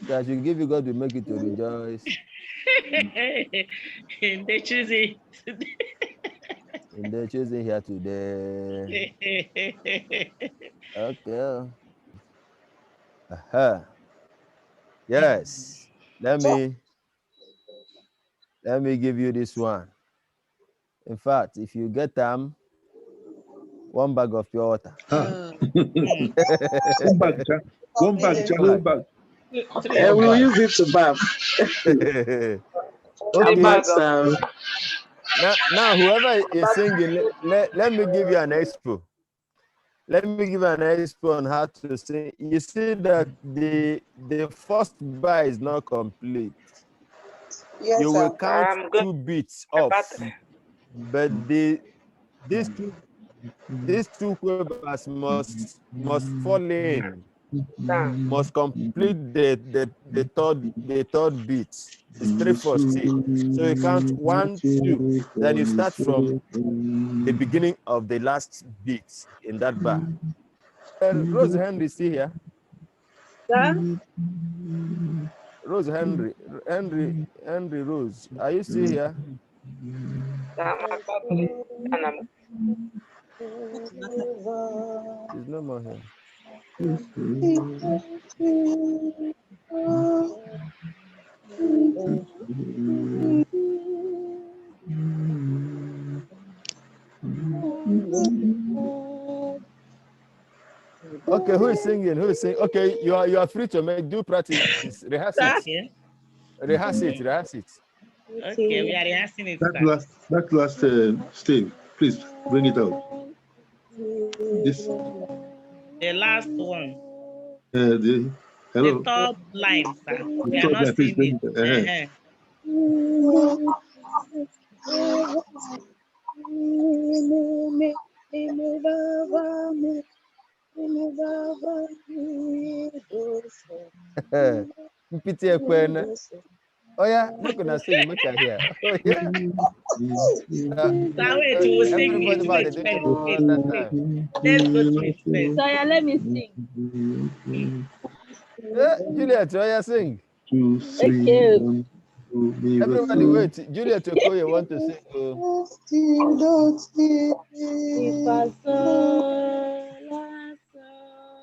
That you give you God will make you to rejoice. They choose it. And they're choosing here today. Okay. Yes. Let me give you this one. In fact, if you get them, one bag of pure water. One bag. We'll use it to bath. Okay. Now, whoever is singing, let me give you an expo. Let me give an expo on how to sing. You see that the first bar is not complete. Yes, You will sir. count 2 beats off, but these two quavers must fall in, must complete the third beat. It's 3/4 still. So you count 1, 2. Then you start from the beginning of the last beat in that bar. Rose Henry still here? Sir? Rose Henry Rose, are you still here? She's no more here. Okay, who is singing? Who is singing? Okay, you are free to do practice. Rehearse it. Okay. Rehearse it. Okay, we are rehearsing it. That last stave, please bring it out. This. The last one. Hello. The top line, sir. We are not seeing it. Pity Ekwen. Oh yeah, make una sing, make I hear. Oh yeah. Wait, we'll sing Everybody it. about Wait, the time. Let's go to it first. So yeah, let me sing. Juliet, oh yeah, sing. 2, 3, Okay. 1, 2, Everybody wait. Juliet Okoye want to sing.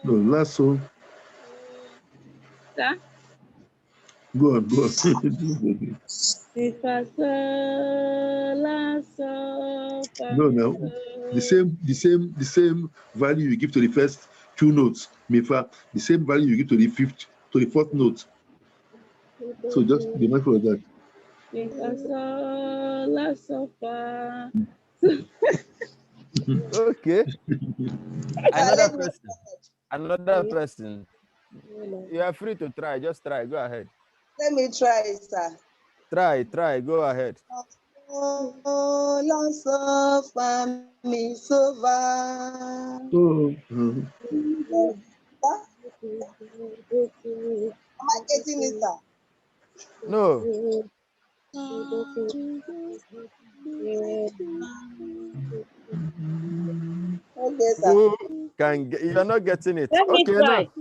No, last song. Sir? Go on. No, no. The same value you give to the first 2 notes, Mifa, the same value you give to the fourth note. So just be mindful of that. Okay. Another person. You are free to try. Just try. Go ahead. Let me try, sir. Try. Go ahead. Am I getting it, sir? No. Okay, sir. Who can get, you're not getting it. Let me Okay, try. now.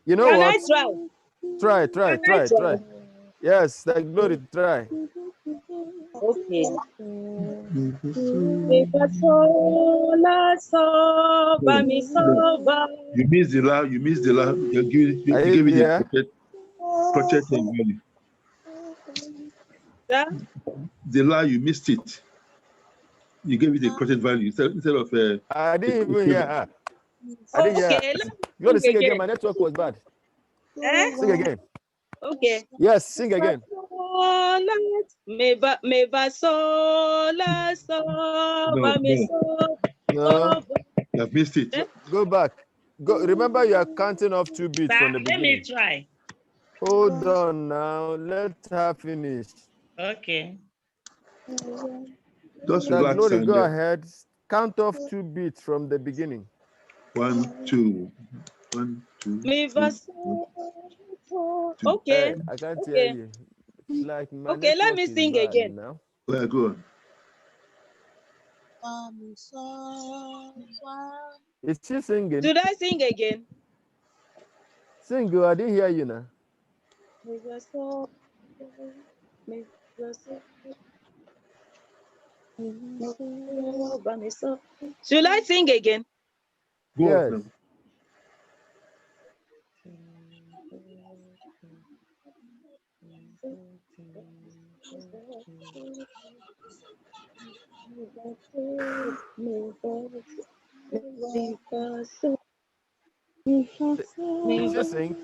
You know Can what? I try? Try. Yes, the glory, try. Okay. You missed the la. You gave it a crochet value. Yeah? The la, you missed it. You gave it a crochet value instead of I didn't even hear her. I didn't hear her. You want to sing again? My network was bad. Sing again. Okay. Yes, sing again. No. I've missed it. Go back. Remember, you are counting off 2 beats from the beginning. Let me try. Hold on now. Let her finish. Okay. Just relax. Glory, go ahead. Count off 2 beats from the beginning. 1, 2. 1, 2. Okay. I can't hear you. It's like my Okay, let me sing again. now. Well, go on. Is she singing? Should I sing again? Sing, girl. I didn't hear you now. Should I sing again? Yes. She sing.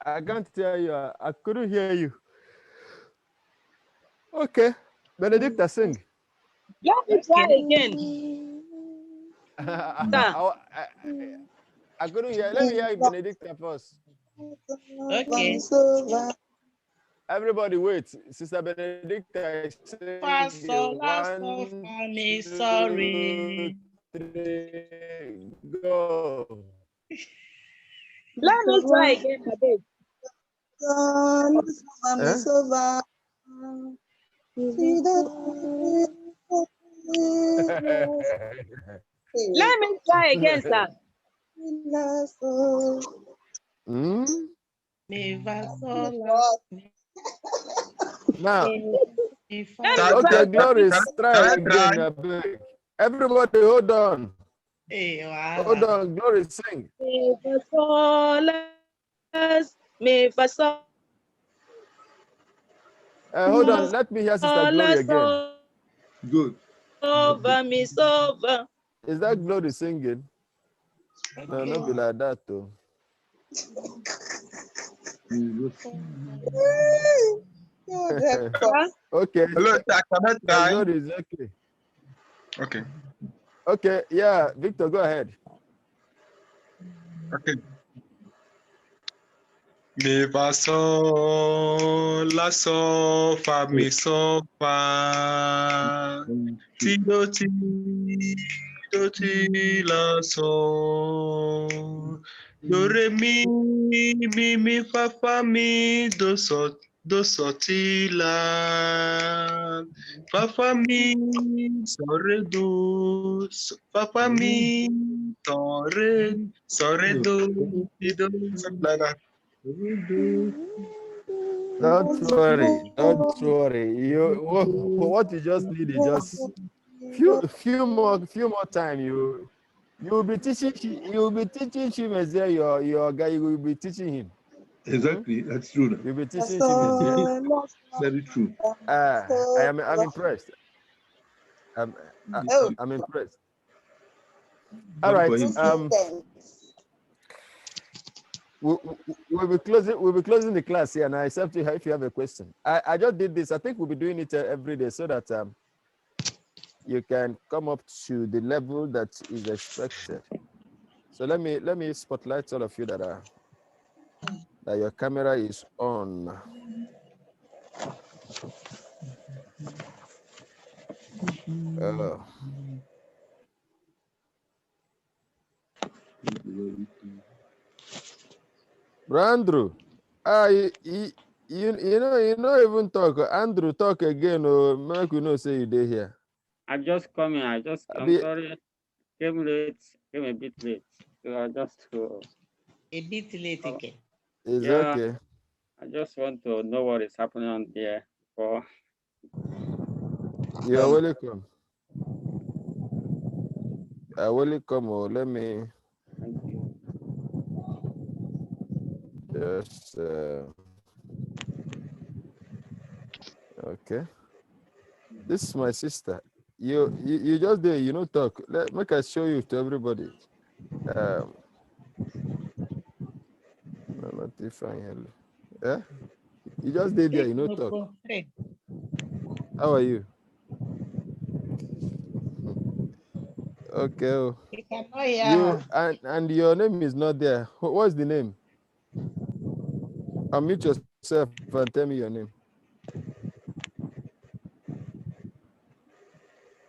I can't tell you. I couldn't hear you. Okay. Benedicta, sing. Let me try again. I couldn't hear. Let me hear Benedicta first. Okay. Everybody wait. Sister Benedicta is singing. Me sorry. 3, go. Let me try again, babe. Let me try again, sir. Now, okay, Glory, try again. Everybody, hold on. Hold on, Glory, sing. Hold on, let me hear Sister Glory again. Good. Is that Glory singing? No, not be like that though. Okay. Hello, I cannot try. Glory is okay. Okay. Okay, yeah, Victor, go ahead. Okay. Mi fa sol la sol fa mi sol fa ti do ti la sol do re mi fa mi do so ti la fa mi so re do fa mi so re do ti do something like that. Don't worry, don't worry. What you just need is just few more time. You'll be teaching Chimeze, your guy. You will be teaching him. Exactly, that's true. You'll be teaching Chimeze. Very true. I'm impressed. I'm impressed. All right. We'll be closing the class here now, except if you have a question. I just did this. I think we'll be doing it every day so that you can come up to the level that is expected. So let me spotlight all of you that your camera is on. Andrew, you know even talk. Andrew, talk again. Or make we know say you dey here. I just come in. I'm sorry. Came a bit late. So I just a bit late again. It's okay. I just want to know what is happening on there. You're welcome. Welcome. Oh, let me. Thank you. Just okay. This is my sister. You just there. You know talk. Make I show you to everybody. No, not if I hello. Yeah. You just did there. You know talk. How are you? Okay. You and your name is not there. What's the name? Unmute yourself and tell me your name.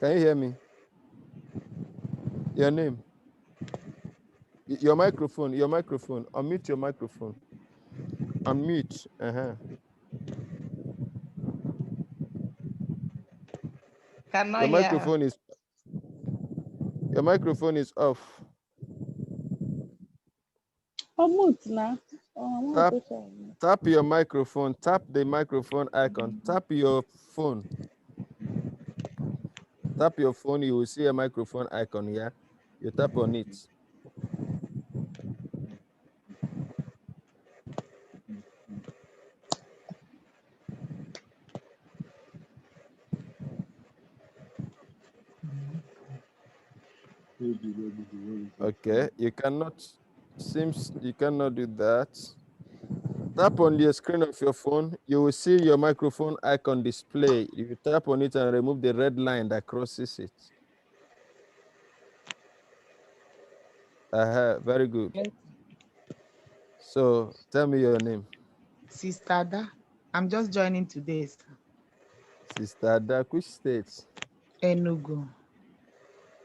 Can you hear me? Your name. Your microphone. Unmute your microphone. Unmute. Cannot Your hear her. microphone is off. Mute now. Tap your microphone. Tap the microphone icon. Tap your phone. Tap your phone. You will see a microphone icon here. You tap on it. Okay, you cannot do that. Tap on the screen of your phone. You will see your microphone icon display. You tap on it and remove the red line that crosses it. Very good. So tell me your name. Sister Ada. I'm just joining today, sir. Sister Ada, which state? Enugu.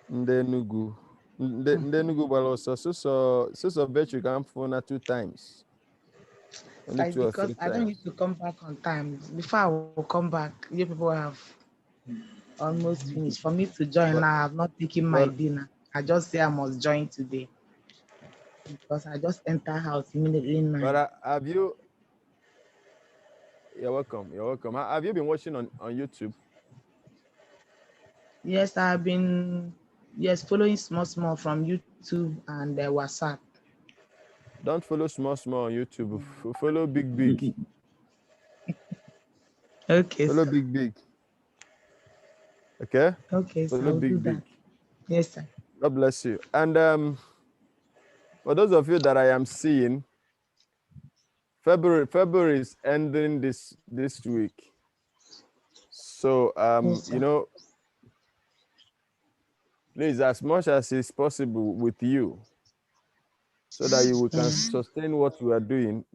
Ndenugu. Ndenugu, but also so bet you can phone 2 times. Only 2 or 3 because I don't times. need to come back on time. Before I will come back, you people have almost finished. For me to join now, I have not taken my dinner. I just say I must join today because I just enter house immediately now. But have you? You're welcome. You're welcome. Have you been watching on YouTube? Yes, I've been following small from YouTube and WhatsApp. Don't follow small on YouTube. Follow big. Okay. Follow Sir. big. Okay. Okay. Follow I'll do big. that. Yes, sir. God bless you. And for those of you that I am seeing, February is ending this week. So yes, you know, please, as much as is possible with you, so that we can sustain what we are doing.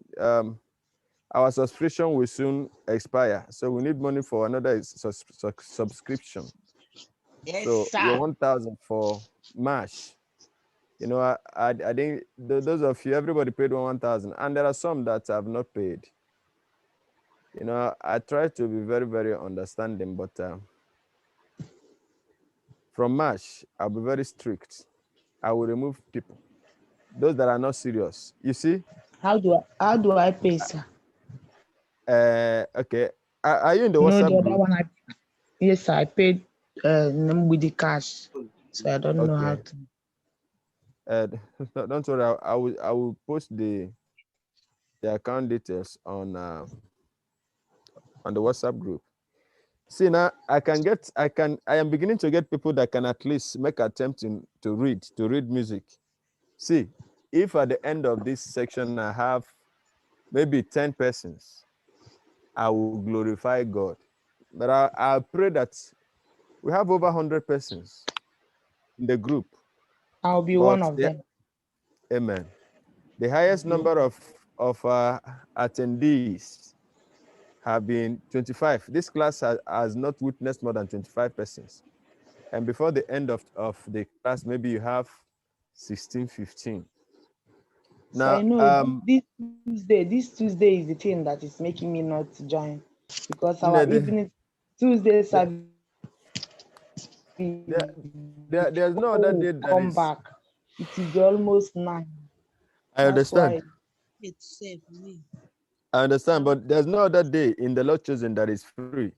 Our subscription will soon expire, so we need money for another subscription. Yes, so sir. your 1,000 for March. You know, I think those of you, everybody paid 1,000, and there are some that have not paid. You know, I try to be very, very understanding, but from March, I'll be very strict. I will remove people, those that are not serious. You see? How do I pay, sir? Okay. Are you in the No, WhatsApp the other group? one yes, sir, I paid with the cash, so I don't know how to. Don't worry. I will post the account details on the WhatsApp group. See, now I am beginning to get people that can at least make attempt to read music. See, if at the end of this section I have maybe 10 persons, I will glorify God. But I pray that we have over 100 persons in the group. I'll be one of them. Amen. The highest number of attendees have been 25. This class has not witnessed more than 25 persons. And before the end of the class, maybe you have 16, 15. So now, I know this Tuesday is the thing that is making me not to join, because our evening Tuesday service. There's no other day that come is. Back. It is almost 9. I understand. It's safe me. I understand, but there's no other day in the Lord chosen that is free.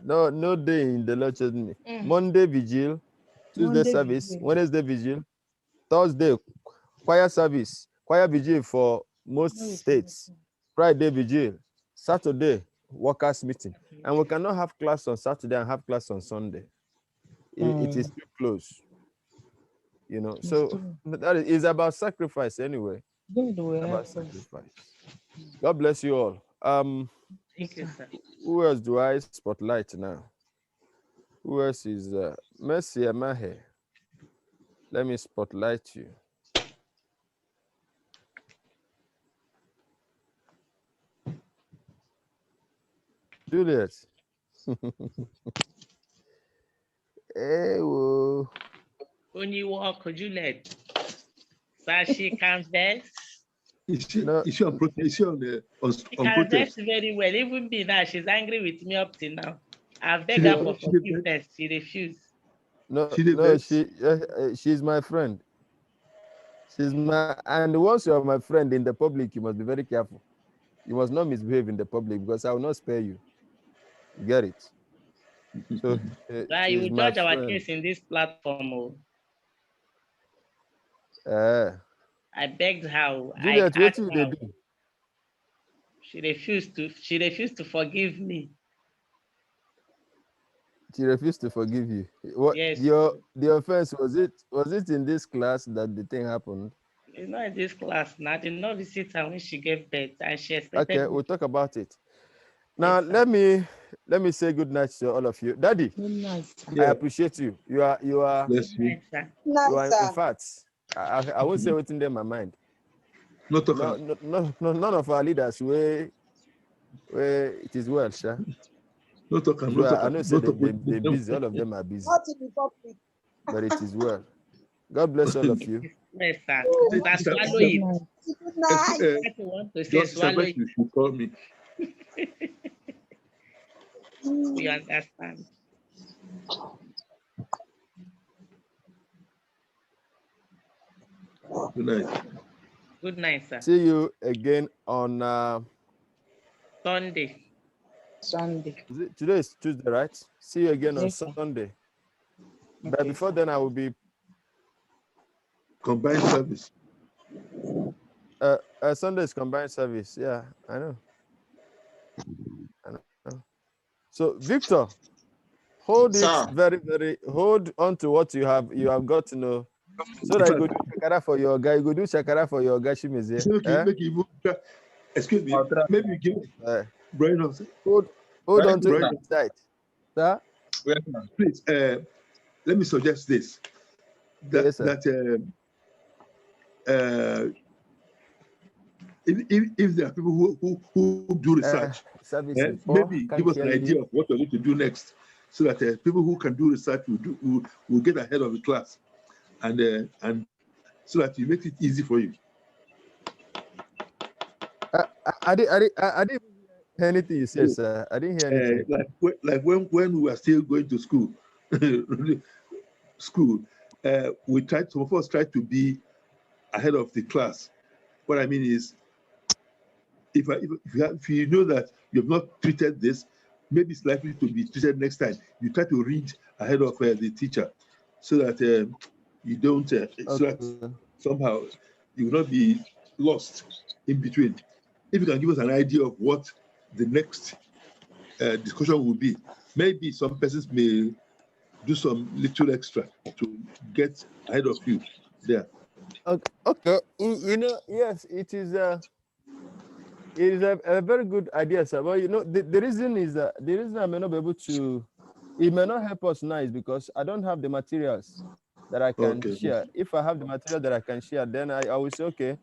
No day in the Lord chosen. Monday vigil, Tuesday service, Wednesday vigil, Thursday choir service, choir vigil for most states, Friday vigil, Saturday workers meeting, and we cannot have class on Saturday and have class on Sunday. It is too close. You know, so that is about sacrifice anyway. About sacrifice. God bless you all. Thank you, sir. Who else do I spotlight now? Who else is Mercy Amahe? Let me spotlight you. Juliet. Hey, whoa. When you walk, Juliet, Sashi Campbell. Is she on She can protest? vex very well. Even me now, she's angry with me up till now. I beg her for forgiveness. She refused. She's my friend. And once you are my friend in the public, you must be very careful. You must not misbehave in the public because I will not spare you. You get it? So You will judge our case in this platform. I begged her. Juliet, I what asked do her. they do? She refused to forgive me. She refused to forgive you. What? Yes. The offense was it in this class that the thing happened? It's not in this class. Now I did not visit her when she gave birth, and she expected. Okay, we'll talk about it. Now let me say good night to all of you. Daddy, I appreciate you. You are Bless you. In fact, I won't say what's in my mind. No, none of our leaders where it is well, sir. I know they're busy. All of them are busy. But it is well. God bless all of you. Yes, sir. Swallow it. Want to say swallow it. You should call me. We understand. Good night. Good night, sir. See you again on Sunday. Today is Tuesday, right? See you again on Sunday. But before then, I will be combined service. Sunday is combined service. Yeah, I know. So, Victor, hold it hold on to what you have got to know. So that you go do shakara for your guy. You go do shakara for your guy. Excuse me. Maybe give brain of hold on to it tight. Sir? Please, let me suggest this. If there are people who do research, maybe give us an idea of what we're going to do next, so that people who can do research will get ahead of the class, and so that it makes it easy for you. I didn't hear anything you said, sir. I didn't hear anything. Like when we were still going to school, some of us tried to be ahead of the class. What I mean is, if you know that you have not treated this, maybe it's likely to be treated next time. You try to read ahead of the teacher, so that you don't, so that somehow you will not be lost in between. If you can give us an idea of what the next discussion will be, maybe some persons may do some little extra to get ahead of you there. Okay. Yes, it is a very good idea, sir. But the reason is that the reason I may not be able to, it may not help us now is because I don't have the materials that I can share. If I have the material that I can share, then I will say, okay,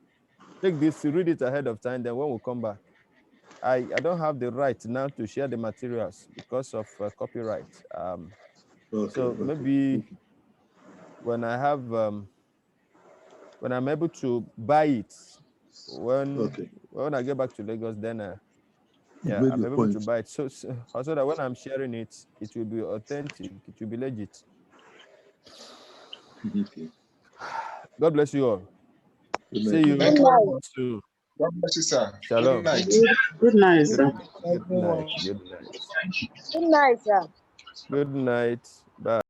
take this, read it ahead of time. Then when we come back, I don't have the right now to share the materials because of copyright. So maybe when I have when I'm able to buy it, when I get back to Lagos, then I'm able to buy it. So that when I'm sharing it, it will be authentic, it will be legit. God bless you all. See you. Thank you too. God bless you, sir. Shalom. Good night. Good night, sir. Good night. Good night. Good night, sir. Good night. Bye.